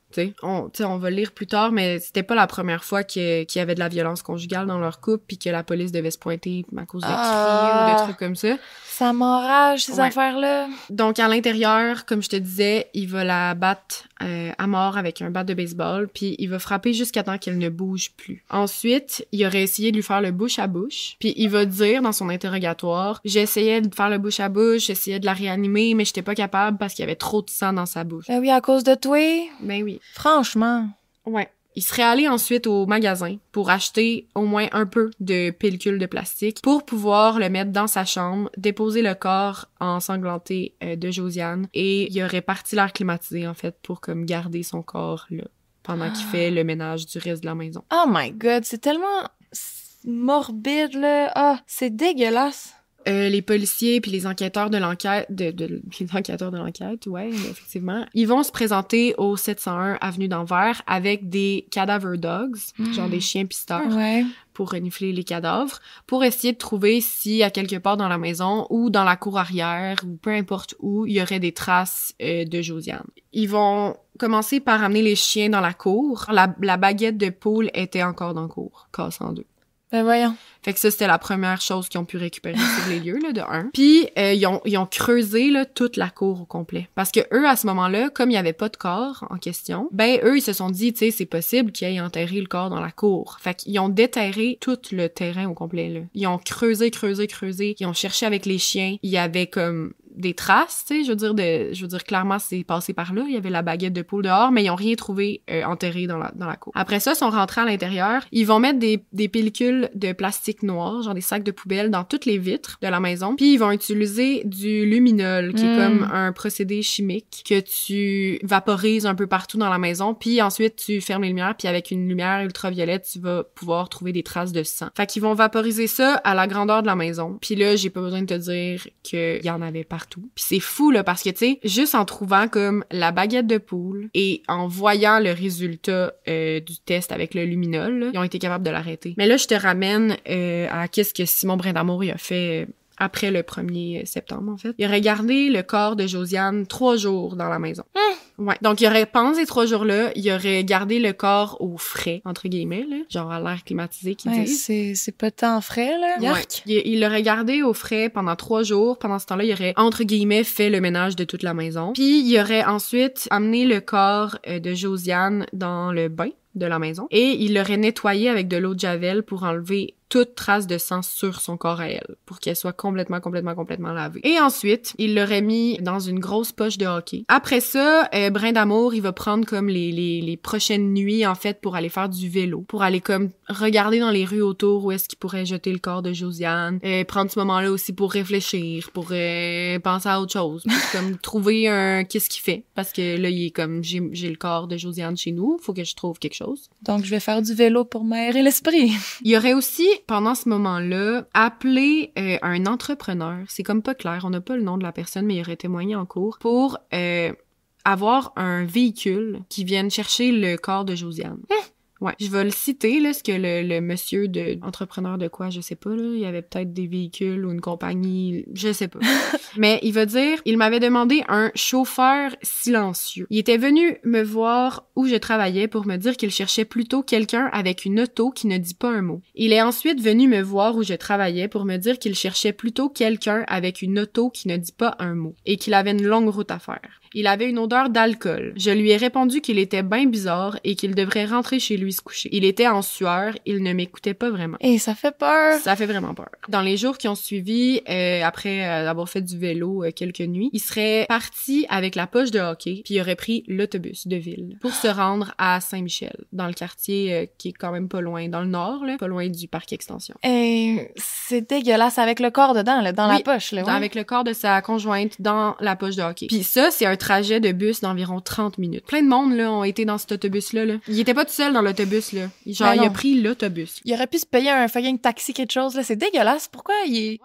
On va le lire plus tard, mais c'était pas la première fois qu'il y avait de la violence conjugale dans leur couple, puis que la police devait se pointer à cause de cris ou de trucs comme ça. Ça m'enrage, ces affaires-là. Donc, à l'intérieur, comme je te disais, il va la battre à mort avec un bat de baseball, puis il va frapper jusqu'à temps qu'elle ne bouge plus. Ensuite, il aurait essayé de lui faire le bouche à bouche, puis il va dire dans son interrogatoire, j'essayais de faire le bouche à bouche, j'essayais de la réanimer, mais j'étais pas capable parce qu'il y avait trop de sang dans sa bouche. Ben oui, à cause de toi. Ben oui. Franchement. Ouais. Il serait allé ensuite au magasin pour acheter au moins un peu de pellicule de plastique pour pouvoir le mettre dans sa chambre, déposer le corps ensanglanté de Josiane et il aurait parti l'air climatisé en fait pour comme garder son corps là pendant qu'il fait le ménage du reste de la maison. Oh my god, c'est tellement morbide là. Ah, c'est dégueulasse. les policiers puis les enquêteurs de l'enquête, les enquêteurs de l'enquête, ouais, effectivement, ils vont se présenter au 701 avenue d'Anvers avec des cadaver dogs, genre des chiens pisteurs, pour renifler les cadavres, pour essayer de trouver si à quelque part dans la maison ou dans la cour arrière ou peu importe où, il y aurait des traces de Josiane. Ils vont commencer par amener les chiens dans la cour. La baguette de poule était encore dans la cour, cassée en deux. Ben voyons. Fait que ça, c'était la première chose qu'ils ont pu récupérer sur les lieux, là, de un. Puis, ils ont creusé, là, toute la cour au complet. Parce que eux, à ce moment-là, comme il y avait pas de corps en question, ben, eux, ils se sont dit, tu sais, c'est possible qu'ils aient enterré le corps dans la cour. Fait qu'ils ont déterré tout le terrain au complet, là. Ils ont creusé. Ils ont cherché avec les chiens. Il y avait comme des traces, tu sais, je veux dire clairement c'est passé par là, il y avait la baguette de poule dehors, mais ils ont rien trouvé enterré dans la cour. Après ça, ils sont rentrés à l'intérieur, ils vont mettre des pellicules de plastique noir, genre des sacs de poubelle dans toutes les vitres de la maison, puis ils vont utiliser du luminol qui est comme un procédé chimique que tu vaporises un peu partout dans la maison, puis ensuite tu fermes les lumières, puis avec une lumière ultraviolette, tu vas pouvoir trouver des traces de sang. Fait qu'ils vont vaporiser ça à la grandeur de la maison. Puis là, j'ai pas besoin de te dire qu'il y en avait partout. Puis c'est fou, là, parce que, tu sais, juste en trouvant comme la baguette de poule et en voyant le résultat du test avec le luminol, là, ils ont été capables de l'arrêter. Mais là, je te ramène à qu'est-ce que Simon Brindamour il a fait après le 1er septembre, en fait. Il aurait gardé le corps de Josiane 3 jours dans la maison. Ouais. Donc, il aurait, pendant ces 3 jours-là, il aurait gardé le corps au frais, entre guillemets, là. Genre à l'air climatisé, qu'ils disent. C'est pas tant frais, là. Yark. Ouais. Il l'aurait gardé au frais pendant 3 jours. Pendant ce temps-là, il aurait, entre guillemets, fait le ménage de toute la maison. Puis, il aurait ensuite amené le corps de Josiane dans le bain de la maison. Et il l'aurait nettoyé avec de l'eau de Javel pour enlever toute trace de sang sur son corps à elle, pour qu'elle soit complètement lavée. Et ensuite, il l'aurait mis dans une grosse poche de hockey. Après ça, Brindamour, il va prendre comme les prochaines nuits, en fait, pour aller faire du vélo, pour aller comme regarder dans les rues autour où est-ce qu'il pourrait jeter le corps de Josiane, prendre ce moment-là aussi pour réfléchir, pour penser à autre chose, pour comme trouver qu'est-ce qu'il fait, parce que là, il est comme, j'ai le corps de Josiane chez nous, faut que je trouve quelque chose. Donc, je vais faire du vélo pour m'aérer l'esprit. Il y aurait aussi, pendant ce moment-là, appelé un entrepreneur. C'est comme pas clair, on n'a pas le nom de la personne, mais il aurait témoigné en cours pour avoir un véhicule qui vienne chercher le corps de Josiane. Ouais, je vais le citer, là, ce que le monsieur entrepreneur de quoi, je sais pas, là, il y avait peut-être des véhicules ou une compagnie, je sais pas. Mais il va dire, il m'avait demandé un chauffeur silencieux. Il était venu me voir où je travaillais pour me dire qu'il cherchait plutôt quelqu'un avec une auto qui ne dit pas un mot. Il est ensuite venu me voir où je travaillais pour me dire qu'il cherchait plutôt quelqu'un avec une auto qui ne dit pas un mot et qu'il avait une longue route à faire. Il avait une odeur d'alcool. Je lui ai répondu qu'il était bien bizarre et qu'il devrait rentrer chez lui se coucher. Il était en sueur, il ne m'écoutait pas vraiment. Et ça fait peur. Ça fait vraiment peur. Dans les jours qui ont suivi, après avoir fait du vélo quelques nuits, il serait parti avec la poche de hockey, puis il aurait pris l'autobus de ville pour se rendre à Saint-Michel, dans le quartier qui est quand même pas loin, dans le nord, là, pas loin du parc Extension. Et c'est dégueulasse avec le corps dedans, là, dans la poche, là. Ouais. Avec le corps de sa conjointe dans la poche de hockey. Puis ça, c'est un trajet de bus d'environ 30 minutes. Plein de monde, là, ont été dans cet autobus-là, là. Il était pas tout seul dans l'autobus, là. Genre, il a pris l'autobus. Il aurait pu se payer un fucking taxi, quelque chose, là. C'est dégueulasse. Pourquoi il est...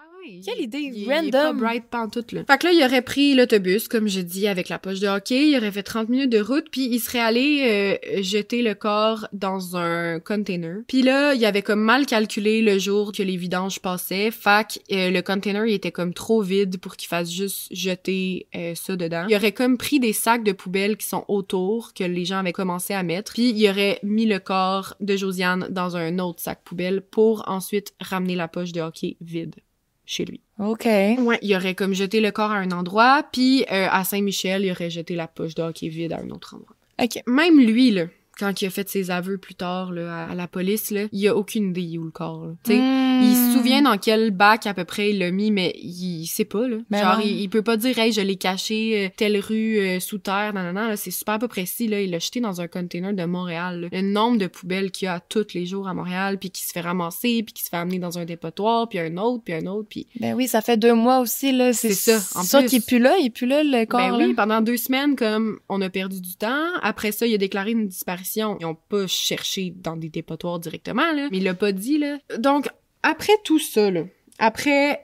Quelle idée random! Il est pas bright pantoute, là. Fait que là, il aurait pris l'autobus, comme je dis, avec la poche de hockey. Il aurait fait 30 minutes de route, puis il serait allé jeter le corps dans un container. Puis là, il avait comme mal calculé le jour que les vidanges passaient. Fait que le container, il était comme trop vide pour qu'il fasse juste jeter ça dedans. Il aurait comme pris des sacs de poubelle qui sont autour, que les gens avaient commencé à mettre. Puis il aurait mis le corps de Josiane dans un autre sac poubelle pour ensuite ramener la poche de hockey vide chez lui. OK. Ouais, il aurait comme jeté le corps à un endroit, puis à Saint-Michel, il aurait jeté la poche de hockey vide à un autre endroit. OK. Même lui, là, quand il a fait ses aveux plus tard là, à la police, là, il a aucune idée où le corps. Tu sais, il se souvient dans quel bac à peu près il l'a mis, mais il sait pas. Là. Mais genre, non. il peut pas dire « Hey, je l'ai caché telle rue sous terre. » Non, là, c'est super pas précis. Là. Il l'a jeté dans un container de Montréal. Là. Le nombre de poubelles qu'il y a tous les jours à Montréal, puis qui se fait ramasser, puis qui se fait amener dans un dépotoir, puis un autre, puis... Ben oui, ça fait 2 mois aussi, là. C'est ça, en ça plus. qui est plus là, le corps. Ben là. oui, pendant 2 semaines, comme on a perdu du temps. Après ça, il a déclaré une disparition. Ils ont pas cherché dans des dépotoirs directement, là. Mais il l'a pas dit, là. Donc, après tout ça, là, Après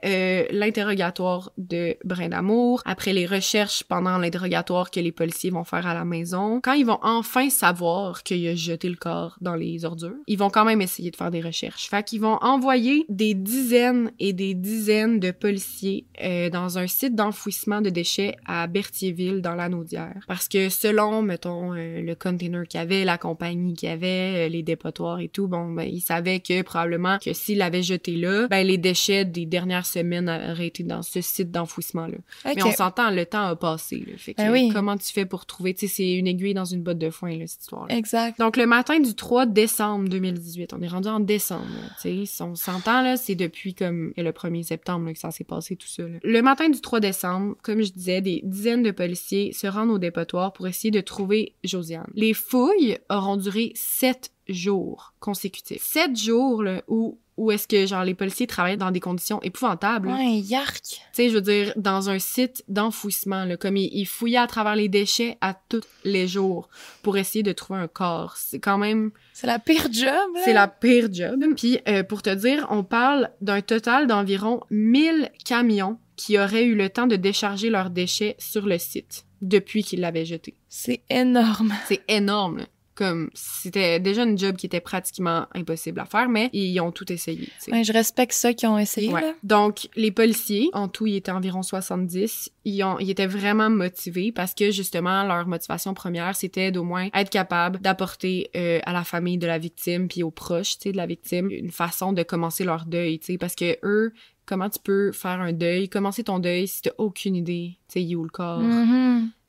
l'interrogatoire de Brindamour, après les recherches pendant l'interrogatoire que les policiers vont faire à la maison, quand ils vont enfin savoir qu'il a jeté le corps dans les ordures, ils vont quand même essayer de faire des recherches. Fait qu'ils vont envoyer des dizaines et des dizaines de policiers dans un site d'enfouissement de déchets à Berthierville, dans la Naudière. Parce que selon, mettons, le container qu'il y avait, la compagnie qu'il y avait, les dépotoirs et tout, bon, ben, ils savaient que probablement que s'il l'avait jeté là, ben, les déchets des dernières semaines auraient été dans ce site d'enfouissement-là. Okay. Mais on s'entend, le temps a passé, là. Fait que comment tu fais pour trouver, tu sais, c'est une aiguille dans une botte de foin, là, cette histoire-là. Exact. Donc, le matin du 3 décembre 2018, on est rendu en décembre, tu sais, on s'entend, là, c'est depuis comme le 1er septembre, là, que ça s'est passé tout ça, là. Le matin du 3 décembre, comme je disais, des dizaines de policiers se rendent au dépotoir pour essayer de trouver Josiane. Les fouilles auront duré 7 jours consécutifs. 7 jours, là, où est-ce que, genre, les policiers travaillaient dans des conditions épouvantables. Ouais, yark! Tu sais, je veux dire, dans un site d'enfouissement, là, comme ils fouillaient à travers les déchets à tous les jours pour essayer de trouver un corps. C'est quand même... C'est la pire job, là! C'est la pire job. Puis, pour te dire, on parle d'un total d'environ 1000 camions qui auraient eu le temps de décharger leurs déchets sur le site depuis qu'ils l'avaient jeté. C'est énorme! C'est énorme, là. Comme, c'était déjà une job qui était pratiquement impossible à faire, mais ils ont tout essayé, t'sais. Ouais, je respecte ceux qui ont essayé, là. Donc, les policiers, en tout, ils étaient environ 70, ils étaient vraiment motivés parce que, justement, leur motivation première, c'était d'au moins être capable d'apporter à la famille de la victime puis aux proches, tu sais, de la victime, une façon de commencer leur deuil, tu sais, parce que eux, comment tu peux faire un deuil, commencer ton deuil si t'as aucune idée, tu sais, il est où le corps?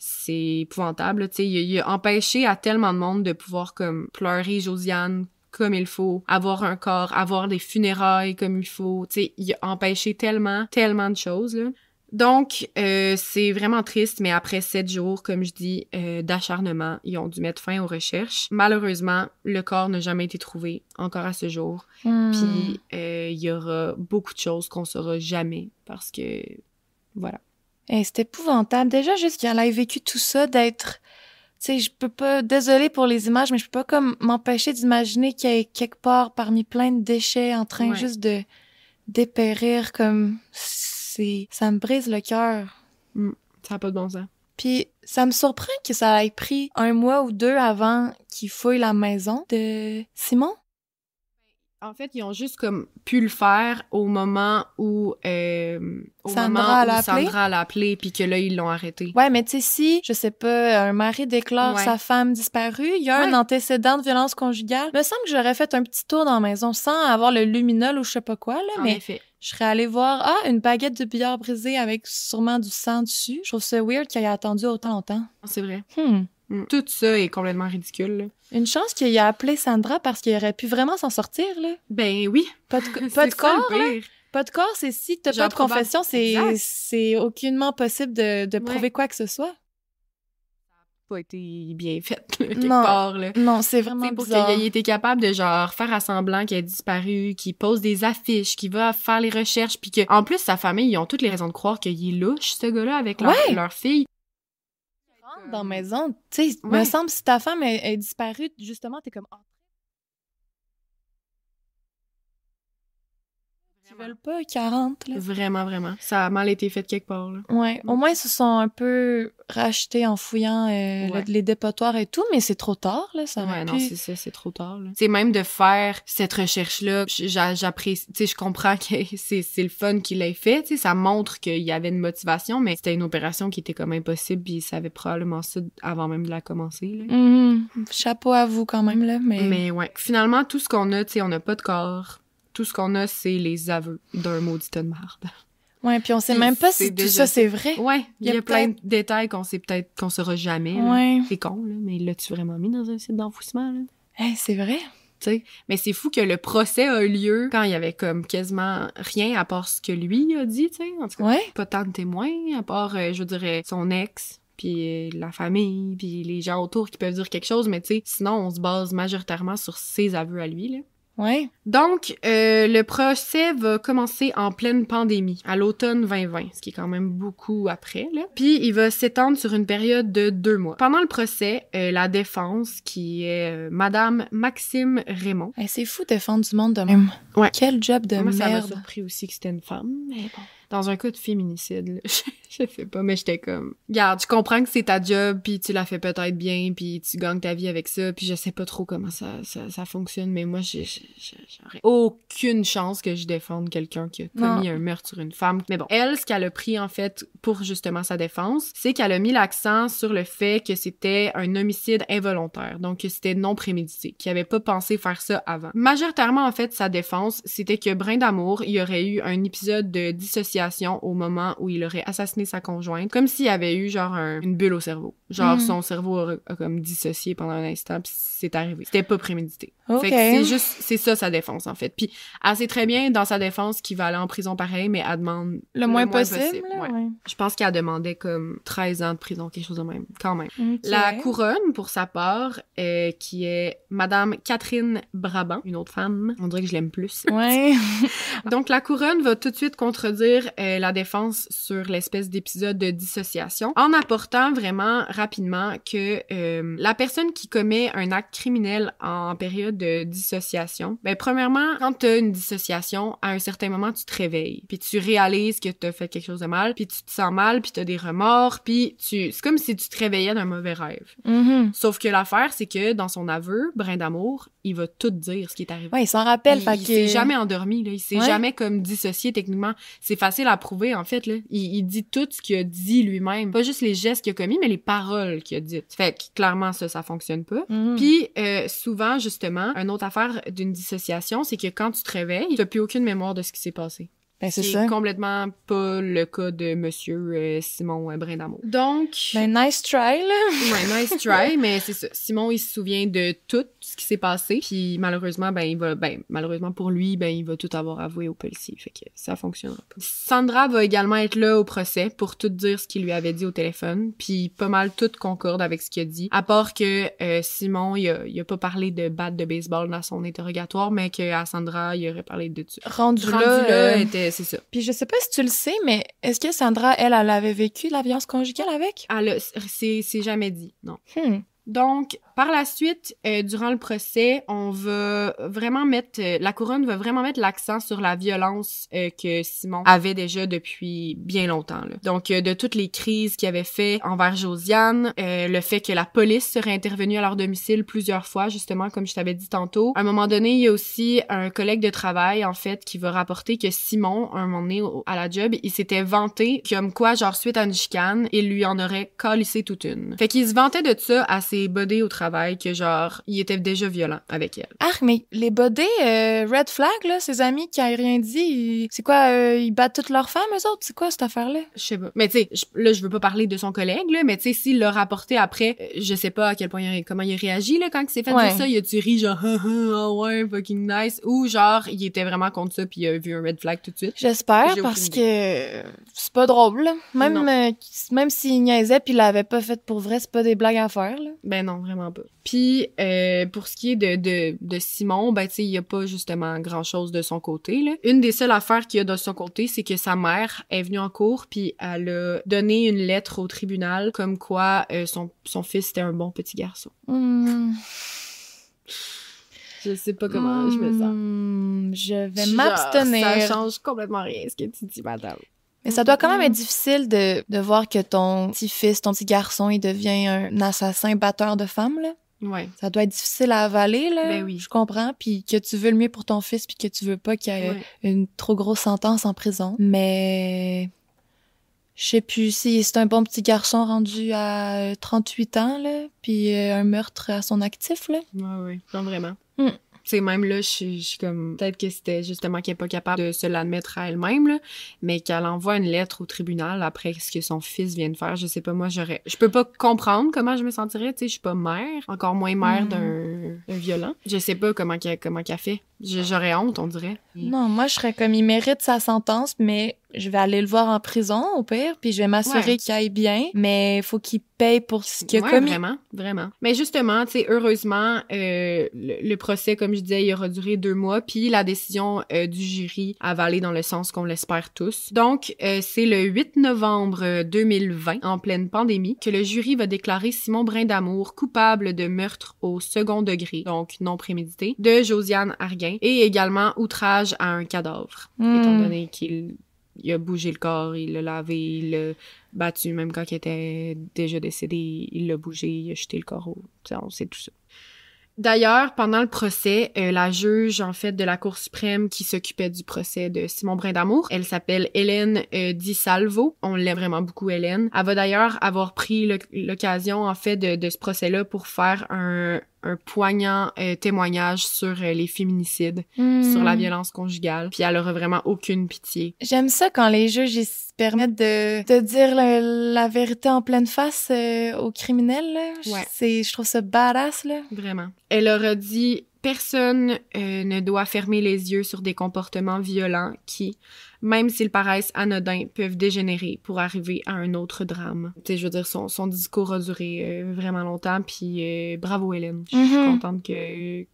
C'est épouvantable, tu sais, il a empêché à tellement de monde de pouvoir, comme, pleurer Josiane comme il faut, avoir un corps, avoir des funérailles comme il faut, tu sais, il a empêché tellement de choses, là. Donc, c'est vraiment triste, mais après 7 jours, comme je dis, d'acharnement, ils ont dû mettre fin aux recherches. Malheureusement, le corps n'a jamais été trouvé, encore à ce jour. Puis, il y aura beaucoup de choses qu'on saura jamais, parce que, voilà. Hey, c'est épouvantable. Déjà, juste qu'elle ait vécu tout ça, d'être... Tu sais, je peux pas... Désolée pour les images, mais je peux pas comme m'empêcher d'imaginer qu'il y ait quelque part parmi plein de déchets en train juste de dépérir comme... Ça me brise le cœur. Ça n'a pas de bon sens. Puis ça me surprend que ça ait pris 1 mois ou 2 avant qu'ils fouillent la maison de Simon. En fait, ils ont juste comme pu le faire au moment où Sandra l'a appelé puis que là ils l'ont arrêté. Ouais, mais tu sais, si je sais pas, un mari déclare sa femme disparue, il y a un antécédent de violence conjugale. Il me semble que j'aurais fait un petit tour dans la maison sans avoir le luminol ou je sais pas quoi là, mais je serais allée voir une baguette de billard brisée avec sûrement du sang dessus. Je trouve ça weird qu'il ait attendu autant longtemps. C'est vrai. Tout ça est complètement ridicule, là. Une chance qu'il ait appelé Sandra parce qu'il aurait pu vraiment s'en sortir, là. Ben oui. Pas de corps, là. Pas de corps, c'est si t'as pas de confession, c'est aucunement possible de prouver quoi que ce soit. Ça n'a pas été bien fait, quelque part, là. Non, c'est vraiment bizarre. Pour qu'il ait été capable de, genre, faire à semblant qu'il a disparu, qu'il pose des affiches, qu'il va faire les recherches, puis que, en plus, sa famille, ils ont toutes les raisons de croire qu'il est louche, ce gars-là, avec leur fille. Dans la maison, tu sais, me semble si ta femme est disparue, justement, t'es comme... Ils veulent pas 40, là. Vraiment, vraiment. Ça a mal été fait quelque part, là. Ouais. Au moins, ils se sont un peu rachetés en fouillant les dépotoirs et tout, mais c'est trop tard, là. Ça non, c'est ça, c'est trop tard, là. C'est même de faire cette recherche-là, j'apprécie, tu sais, je comprends que c'est le fun qu'il ait fait, tu sais, ça montre qu'il y avait une motivation, mais c'était une opération qui était comme impossible, puis il savait probablement ça avant même de la commencer, là. Chapeau à vous, quand même, là, Mais ouais. Finalement, tout ce qu'on a, tu sais, on n'a pas de corps. Tout ce qu'on a, c'est les aveux d'un maudit tas de marde. Ouais, puis on sait même pas si tout ça, c'est vrai. Ouais, il y a plein de détails qu'on saura jamais. Ouais. C'est con, là, mais l'as-tu vraiment mis dans un site d'enfouissement, là? Hey, c'est vrai. Tu sais, mais c'est fou que le procès a eu lieu quand il y avait comme quasiment rien à part ce que lui a dit, tu sais. En tout cas, pas tant de témoins, à part, je dirais, son ex, puis la famille, puis les gens autour qui peuvent dire quelque chose, mais tu sais, sinon, on se base majoritairement sur ses aveux à lui, là. Ouais. Donc, le procès va commencer en pleine pandémie, à l'automne 2020, ce qui est quand même beaucoup après, là. Puis, il va s'étendre sur une période de 2 mois. Pendant le procès, la défense, qui est Madame Maxime Raymond. Hey, c'est fou de défendre du monde de même. Ouais. Quel job de Moi, ça m'a merde. surpris aussi que c'était une femme, mais bon. Dans un cas de féminicide, là, je sais pas, mais j'étais comme... Regarde, je comprends que c'est ta job, puis tu la fais peut-être bien, puis tu gagnes ta vie avec ça, puis je sais pas trop comment ça fonctionne, mais moi, j'aurais aucune chance que je défende quelqu'un qui a commis un meurtre sur une femme. Mais bon, elle, ce qu'elle a pris, en fait, pour justement sa défense, c'est qu'elle a mis l'accent sur le fait que c'était un homicide involontaire, donc que c'était non prémédité, qu'il avait pas pensé faire ça avant. Majoritairement, en fait, sa défense, c'était que Brindamour, il y aurait eu un épisode de dissociation au moment où il aurait assassiné sa conjointe, comme s'il avait eu genre une bulle au cerveau. Genre son cerveau a comme dissocié pendant un instant, puis c'est arrivé. C'était pas prémédité. Okay. Fait que c'est ça sa défense en fait. Puis elle sait très bien dans sa défense qu'il va aller en prison pareil, mais elle demande le moins possible. Là, ouais. Je pense qu'elle demandait comme 13 ans de prison, quelque chose de même, quand même. Okay. La couronne, pour sa part, qui est Madame Catherine Brabant, une autre femme, on dirait que je l'aime plus. Ouais. Donc la couronne va tout de suite contredire la défense sur l'espèce d'épisode de dissociation en apportant vraiment rapidement que la personne qui commet un acte criminel en période de dissociation, ben premièrement, quand t'as une dissociation, à un certain moment, tu te réveilles, puis tu réalises que t'as fait quelque chose de mal, puis tu te sens mal, puis t'as des remords, puis c'est comme si tu te réveillais d'un mauvais rêve. Mm-hmm. Sauf que l'affaire, c'est que dans son aveu, Brindamour, il va tout dire ce qui est arrivé. Ouais, il s'en rappelle. Il s'est jamais endormi, là. Il s'est jamais comme dissocié techniquement. C'est facile à prouver, en fait, là. Il dit tout ce qu'il a dit lui-même. Pas juste les gestes qu'il a commis, mais les paroles qu'il a dites. Fait que, clairement, ça fonctionne pas. Mm-hmm. Puis, souvent, justement, une autre affaire d'une dissociation, c'est que quand tu te réveilles, t'as plus aucune mémoire de ce qui s'est passé. Ben, c'est ça. Complètement pas le cas de monsieur Simon Brindamour. Donc... Ben, nice try, là. Ouais, nice try, mais c'est ça. Simon, il se souvient de tout ce qui s'est passé, puis malheureusement, malheureusement pour lui, il va tout avoir avoué au policier, fait que ça fonctionnera pas. Sandra va également être là au procès pour tout dire ce qu'il lui avait dit au téléphone, puis pas mal tout concorde avec ce qu'il a dit, à part que Simon, il a pas parlé de batte de baseball dans son interrogatoire, mais qu'à Sandra, il aurait parlé de ça. Rendu là, c'est ça. Puis je sais pas si tu le sais, mais est-ce que Sandra, elle avait vécu de la violence conjugale avec? C'est jamais dit, non. Donc, par la suite, durant le procès, on va vraiment la couronne va vraiment mettre l'accent sur la violence que Simon avait déjà depuis bien longtemps, là. Donc, de toutes les crises qu'il avait fait envers Josiane, le fait que la police serait intervenue à leur domicile plusieurs fois, justement, comme je t'avais dit tantôt. À un moment donné, il y a aussi un collègue de travail, en fait, qui va rapporter que Simon, à un moment donné, à la job, il s'était vanté comme quoi, genre, suite à une chicane, il lui en aurait calissé toute une. Fait qu'il se vantait de ça à ses buddies au travail, que genre, il était déjà violent avec elle. Ah, mais les buddies, red flag, là, ses amis qui a rien dit, c'est quoi, ils battent toutes leurs femmes, eux autres? C'est quoi cette affaire-là? Je sais pas. Mais tu sais, là, je veux pas parler de son collègue, là, mais tu sais, s'il l'a rapporté après, je sais pas à quel point comment il a réagi, là, quand il s'est fait dire ça, il a-tu ri, genre, oh ouais, fucking nice, ou genre, il était vraiment contre ça, puis il a vu un red flag tout de suite. J'espère, parce que c'est pas drôle, là. Même s'il niaisait puis il l'avait pas fait pour vrai, c'est pas des blagues à faire, là. Ben non, vraiment pas. Puis, pour ce qui est de Simon, ben tu sais, il y a pas justement grand-chose de son côté, là. Une des seules affaires qu'il y a de son côté, c'est que sa mère est venue en cours, puis elle a donné une lettre au tribunal comme quoi son fils était un bon petit garçon. Je sais pas comment je me sens. Je vais m'abstenir. Ça change complètement rien ce que tu dis, madame. Mais ça doit quand même être difficile de voir que ton petit-fils, ton petit garçon, il devient un assassin batteur de femmes, là. Ouais. Ça doit être difficile à avaler, là. Ben oui. Je comprends. Puis que tu veux le mieux pour ton fils, puis que tu veux pas qu'il y ait une trop grosse sentence en prison. Mais je sais plus si c'est un bon petit garçon rendu à 38 ans, là, puis un meurtre à son actif, là. Ouais, vraiment. C'est même là, je suis comme... Peut-être que c'était justement qu'elle est pas capable de se l'admettre à elle-même, là, mais qu'elle envoie une lettre au tribunal après ce que son fils vient de faire. Je sais pas, moi, je peux pas comprendre comment je me sentirais, tu sais, je suis pas mère, encore moins mère d'un violent. Je sais pas comment qu'elle fait. J'aurais honte, on dirait. Non, moi, je serais comme, il mérite sa sentence, mais je vais aller le voir en prison, au pire, puis je vais m'assurer qu'il aille bien, mais il faut qu'il paye pour ce qu'il a commis. Vraiment. Mais justement, tu sais, heureusement, le procès, comme je disais, il aura duré 2 mois, puis la décision du jury a allé dans le sens qu'on l'espère tous. Donc, c'est le 8 novembre 2020, en pleine pandémie, que le jury va déclarer Simon Brindamour coupable de meurtre au second degré, donc non prémédité, de Josiane Arguin, et également outrage à un cadavre, étant donné qu'il a bougé le corps, il l'a lavé, il l'a battu, même quand il était déjà décédé, il l'a bougé, il a jeté le corps on sait tout ça. D'ailleurs, pendant le procès, la juge, en fait, de la Cour suprême qui s'occupait du procès de Simon Brindamour, elle s'appelle Hélène Di Salvo. On l'aime vraiment beaucoup, Hélène. Elle va d'ailleurs avoir pris l'occasion, en fait, de ce procès-là pour faire un poignant témoignage sur les féminicides, sur la violence conjugale. Puis elle aura vraiment aucune pitié. J'aime ça quand les juges ils se permettent de dire la vérité en pleine face aux criminels. Là. Ouais. Je trouve ça badass, là. Vraiment. Elle aura dit « Personne ne doit fermer les yeux sur des comportements violents qui, même s'ils paraissent anodins, peuvent dégénérer pour arriver à un autre drame. » Tu sais, je veux dire, son discours a duré vraiment longtemps, puis bravo Hélène. Je suis contente que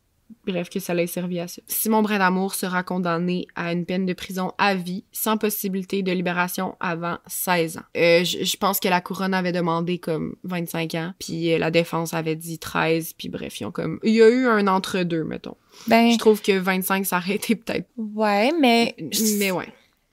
ça l'ait servi à ça. Simon Brindamour sera condamné à une peine de prison à vie, sans possibilité de libération avant 16 ans. Je pense que la couronne avait demandé comme 25 ans, puis la défense avait dit 13, puis bref, il y a eu un entre-deux, mettons. Ben, je trouve que 25, ça aurait été peut-être... Ouais, mais ouais.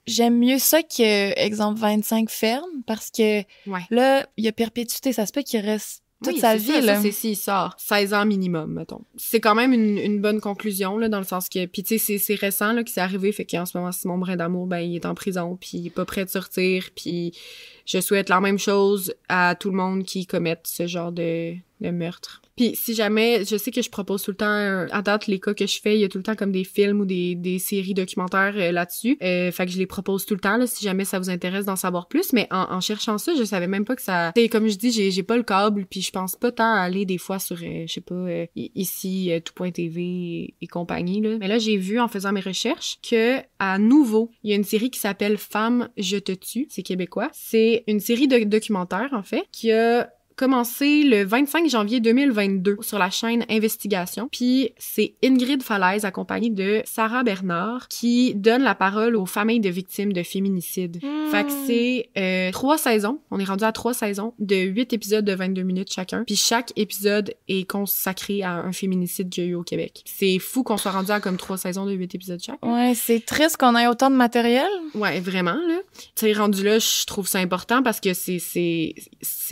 J'aime mieux ça que, exemple, 25 ferme, parce que là, il y a perpétuité, ça se peut qu'il reste toute sa vie, là. Ça, c'est s'il sort 16 ans minimum, mettons. C'est quand même une bonne conclusion, là, dans le sens que... Puis, tu sais, c'est récent, là, que c'est arrivé, fait qu'en ce moment, Simon Brindamour, ben, il est en prison, puis il est pas prêt de sortir, puis je souhaite la même chose à tout le monde qui commette ce genre de meurtre. Puis si jamais, je sais que je propose tout le temps, à date, les cas que je fais, il y a tout le temps comme des films ou des séries documentaires là-dessus. Fait que je les propose tout le temps, là, si jamais ça vous intéresse d'en savoir plus. Mais en cherchant ça, je savais même pas que ça... T'sais, comme je dis, j'ai pas le câble, puis je pense pas tant à aller des fois sur, je sais pas, ici, tout.tv et compagnie, là. Mais là, j'ai vu, en faisant mes recherches, que à nouveau, il y a une série qui s'appelle Femme, je te tue. C'est québécois. C'est une série de documentaires, en fait, qui a commencé le 25 janvier 2022 sur la chaîne Investigation. Puis c'est Ingrid Falaise accompagnée de Sarah Bernard qui donne la parole aux familles de victimes de féminicide. Fait que c'est 3 saisons. On est rendu à 3 saisons de 8 épisodes de 22 minutes chacun. Puis chaque épisode est consacré à un féminicide qu'il y a eu au Québec. C'est fou qu'on soit rendu à comme 3 saisons de 8 épisodes chaque. Ouais, c'est triste qu'on ait autant de matériel. Ouais, vraiment, là. Tu sais, rendu là, je trouve ça important parce que ces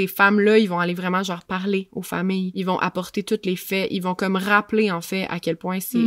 femmes-là, ils vont aller vraiment genre parler aux familles, ils vont apporter tous les faits, ils vont comme rappeler en fait à quel point c'est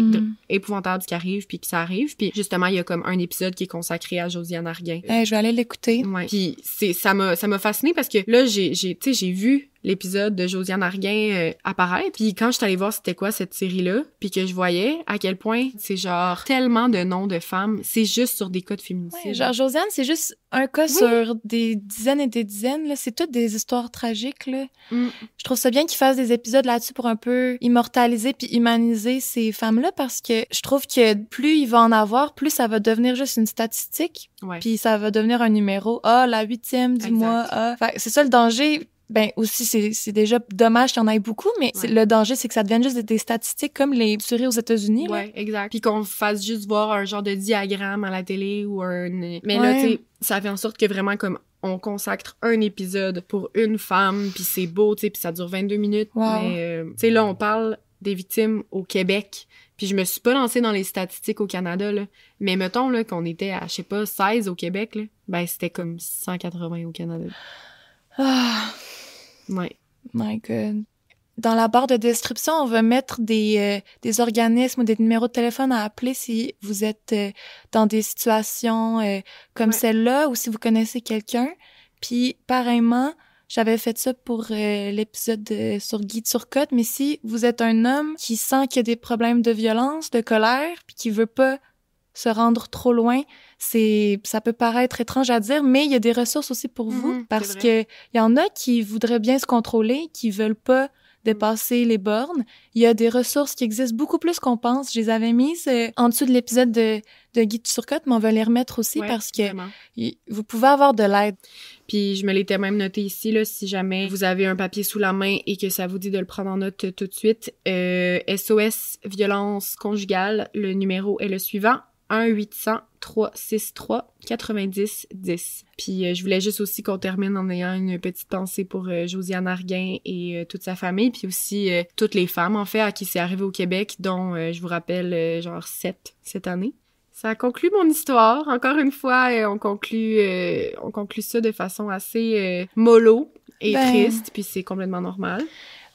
épouvantable ce qui arrive puis que ça arrive. Puis justement, il y a comme un épisode qui est consacré à Josiane Arguin. Je vais aller l'écouter. Ouais. Puis ça m'a fascinée parce que là j'ai vu l'épisode de Josiane Arguin apparaître. Puis quand je suis allée voir c'était quoi cette série-là, puis que je voyais à quel point c'est genre tellement de noms de femmes, c'est juste sur des cas de féminicide. Ouais, genre Josiane, c'est juste un cas sur des dizaines et des dizaines, là. C'est toutes des histoires tragiques, là. Je trouve ça bien qu'ils fassent des épisodes là-dessus pour un peu immortaliser puis humaniser ces femmes-là parce que je trouve que plus il va en avoir, plus ça va devenir juste une statistique. Ouais. Puis ça va devenir un numéro. Ah, la 8e du mois. Ah. Fait, c'est ça le danger. Ben aussi c'est déjà dommage qu'il y en ait beaucoup, mais le danger c'est que ça devienne juste des statistiques comme les tueries aux États-Unis. Ouais, exact. Puis qu'on fasse juste voir un genre de diagramme à la télé ou mais là tu sais ça fait en sorte que vraiment comme on consacre un épisode pour une femme, puis c'est beau, tu sais, puis ça dure 22 minutes. Wow. Mais tu sais là on parle des victimes au Québec. Puis je me suis pas lancée dans les statistiques au Canada, là. Mais mettons, là, qu'on était à, je sais pas, 16 au Québec, là. Ben, c'était comme 180 au Canada. Ah. Ouais. My God. Dans la barre de description, on va mettre des organismes ou des numéros de téléphone à appeler si vous êtes dans des situations comme celle-là ou si vous connaissez quelqu'un. Puis, pareillement, j'avais fait ça pour l'épisode sur Guy Turcotte, mais si vous êtes un homme qui sent qu'il y a des problèmes de violence, de colère, puis qui veut pas se rendre trop loin, ça peut paraître étrange à dire, mais il y a des ressources aussi pour vous, parce que il y en a qui voudraient bien se contrôler, qui veulent pas dépasser les bornes. Il y a des ressources qui existent beaucoup plus qu'on pense. Je les avais mises en dessous de l'épisode de Guy Turcotte, mais on va les remettre aussi parce que vous pouvez avoir de l'aide. Puis je me l'étais même noté ici, là, si jamais vous avez un papier sous la main et que ça vous dit de le prendre en note tout de suite. SOS violence conjugale, le numéro est le suivant, 1-800-363-90-10. Puis je voulais juste aussi qu'on termine en ayant une petite pensée pour Josiane Arguin et toute sa famille, puis aussi toutes les femmes, en fait, à qui c'est arrivé au Québec, dont, je vous rappelle, genre 7 cette année. Ça conclut mon histoire. Encore une fois, on conclut ça de façon assez mollo et triste, puis c'est complètement normal.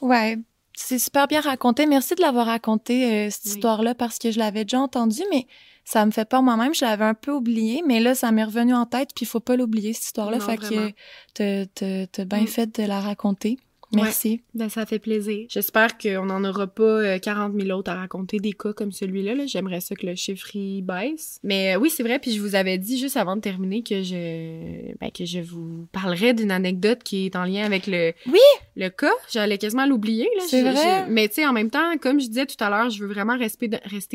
Ouais, c'est super bien raconté. Merci de l'avoir raconté, cette histoire-là, parce que je l'avais déjà entendue, mais ça me fait peur moi-même. Je l'avais un peu oubliée, mais là, ça m'est revenu en tête, puis il faut pas l'oublier, cette histoire-là. Non, fait vraiment. que t'as bien fait de la raconter. Merci. Ouais, ben ça fait plaisir. J'espère qu'on n'en aura pas 40 000 autres à raconter des cas comme celui-là. Là. J'aimerais ça que le chiffre y baisse. Mais oui, c'est vrai. Puis je vous avais dit juste avant de terminer que je vous parlerais d'une anecdote qui est en lien avec le cas. J'allais quasiment l'oublier. Là. C'est vrai. Mais tu sais, en même temps, comme je disais tout à l'heure, je veux vraiment rester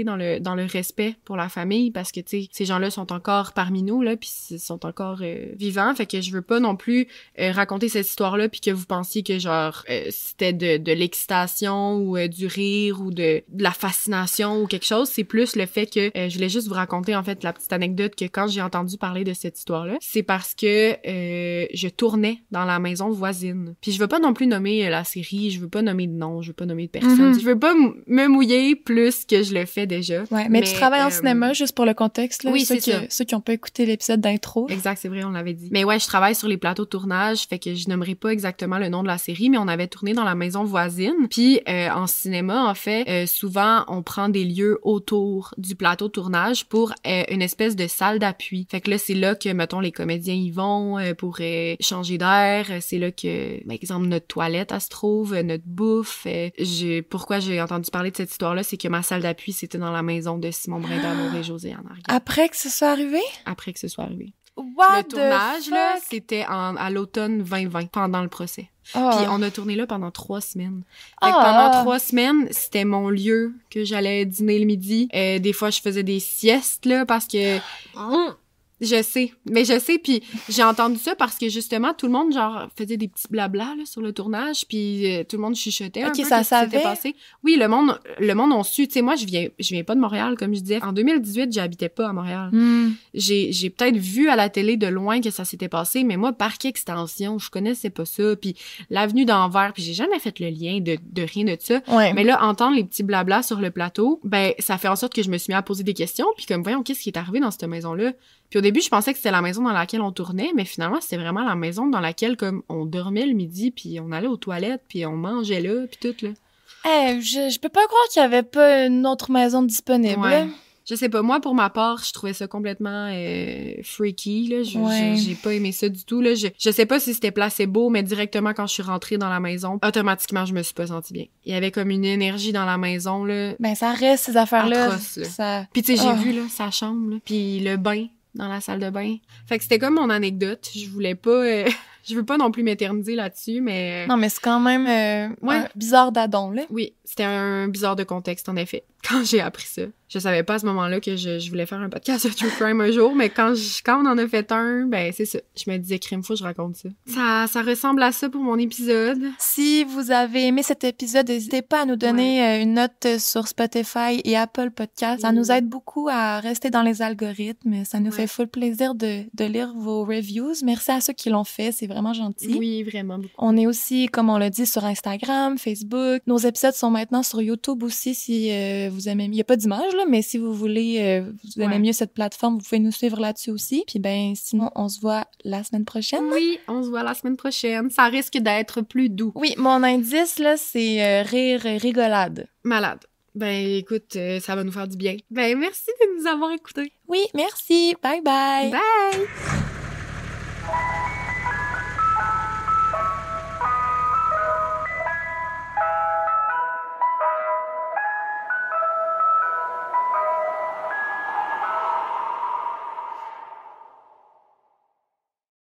dans le respect pour la famille parce que tu sais, ces gens-là sont encore parmi nous là, puis sont encore vivants. Fait que je veux pas non plus raconter cette histoire-là puis que vous pensiez que genre c'était de l'excitation ou du rire ou de la fascination ou quelque chose. C'est plus le fait que je voulais juste vous raconter en fait la petite anecdote que quand j'ai entendu parler de cette histoire-là, c'est parce que je tournais dans la maison voisine. Puis je veux pas non plus nommer la série, je veux pas nommer de nom, je veux pas nommer de personne. Je veux pas me mouiller plus que je le fais déjà. Ouais, mais tu travailles en cinéma, juste pour le contexte, là. Oui, c'est ça. Ceux qui ont pas écouté l'épisode d'intro. Exact, c'est vrai, on l'avait dit. Mais ouais, je travaille sur les plateaux de tournage, fait que je nommerai pas exactement le nom de la série, mais on avait tourné dans la maison voisine. Puis en cinéma, en fait, souvent, on prend des lieux autour du plateau de tournage pour une espèce de salle d'appui. Fait que là, c'est là que, mettons, les comédiens y vont pour changer d'air. C'est là que, par exemple, notre toilette, elle se trouve, notre bouffe. Pourquoi j'ai entendu parler de cette histoire-là, c'est que ma salle d'appui, c'était dans la maison de Simon Brindamour et Josiane Arguin. Après que ce soit arrivé? Après que ce soit arrivé. What le tournage, là, c'était à l'automne 2020, pendant le procès. Oh. Puis on a tourné là pendant 3 semaines. Fait que pendant 3 semaines, c'était mon lieu que j'allais dîner le midi. Des fois, je faisais des siestes, là, parce que... Je sais, puis j'ai entendu ça parce que justement tout le monde genre faisait des petits blabla là sur le tournage, puis tout le monde chuchotait un peu ça ce qui s'était passé. Oui, le monde ont su, tu sais, moi je viens pas de Montréal comme je disais. En 2018, j'habitais pas à Montréal. J'ai peut-être vu à la télé de loin que ça s'était passé, mais moi parc extension, je connaissais pas ça, puis l'avenue d'Anvers, puis j'ai jamais fait le lien de rien de ça. Ouais. Mais là entendre les petits blabla sur le plateau, ben ça fait en sorte que je me suis mis à poser des questions, puis comme voyons qu'est-ce qui est arrivé dans cette maison-là. Puis au début, je pensais que c'était la maison dans laquelle on tournait, mais finalement, c'était vraiment la maison dans laquelle, comme, on dormait le midi, puis on allait aux toilettes, puis on mangeait là, puis tout, là. Je peux pas croire qu'il y avait pas une autre maison disponible. Ouais. Je sais pas, moi, pour ma part, je trouvais ça complètement freaky, là. J'ai pas aimé ça du tout, là. Je sais pas si c'était placebo, mais directement quand je suis rentrée dans la maison, automatiquement, je me suis pas sentie bien. Il y avait comme une énergie dans la maison, là. Ben, ça reste, ces affaires-là. Atroce, là. Ça... Puis tu sais, j'ai vu, là, sa chambre, là. Puis le bain dans la salle de bain. Fait que c'était comme mon anecdote. Je voulais pas... je veux pas non plus m'éterniser là-dessus, mais... Non, mais c'est quand même un bizarre d'adon, là. Oui, c'était un bizarre de contexte, en effet, quand j'ai appris ça. Je savais pas à ce moment-là que je voulais faire un podcast de True Crime un jour, mais quand on en a fait un, ben c'est ça. Je me disais, crime, faut que je raconte ça. Ça ressemble à ça pour mon épisode. Si vous avez aimé cet épisode, n'hésitez pas à nous donner une note sur Spotify et Apple Podcast. Ça nous aide beaucoup à rester dans les algorithmes. Ça nous fait full plaisir de lire vos reviews. Merci à ceux qui l'ont fait, c'est vraiment gentil. Oui, vraiment. On est aussi, comme on l'a dit, sur Instagram, Facebook. Nos épisodes sont maintenant sur YouTube aussi, si vous aimez. Il n'y a pas d'image, là, mais si vous voulez, vous aimez mieux cette plateforme, vous pouvez nous suivre là-dessus aussi. Puis ben, sinon, on se voit la semaine prochaine. Oui, on se voit la semaine prochaine. Ça risque d'être plus doux. Oui, mon indice, là, c'est rire, rigolade. Malade. Ben, écoute, ça va nous faire du bien. Ben, merci de nous avoir écoutés. Oui, merci. Bye bye. Bye!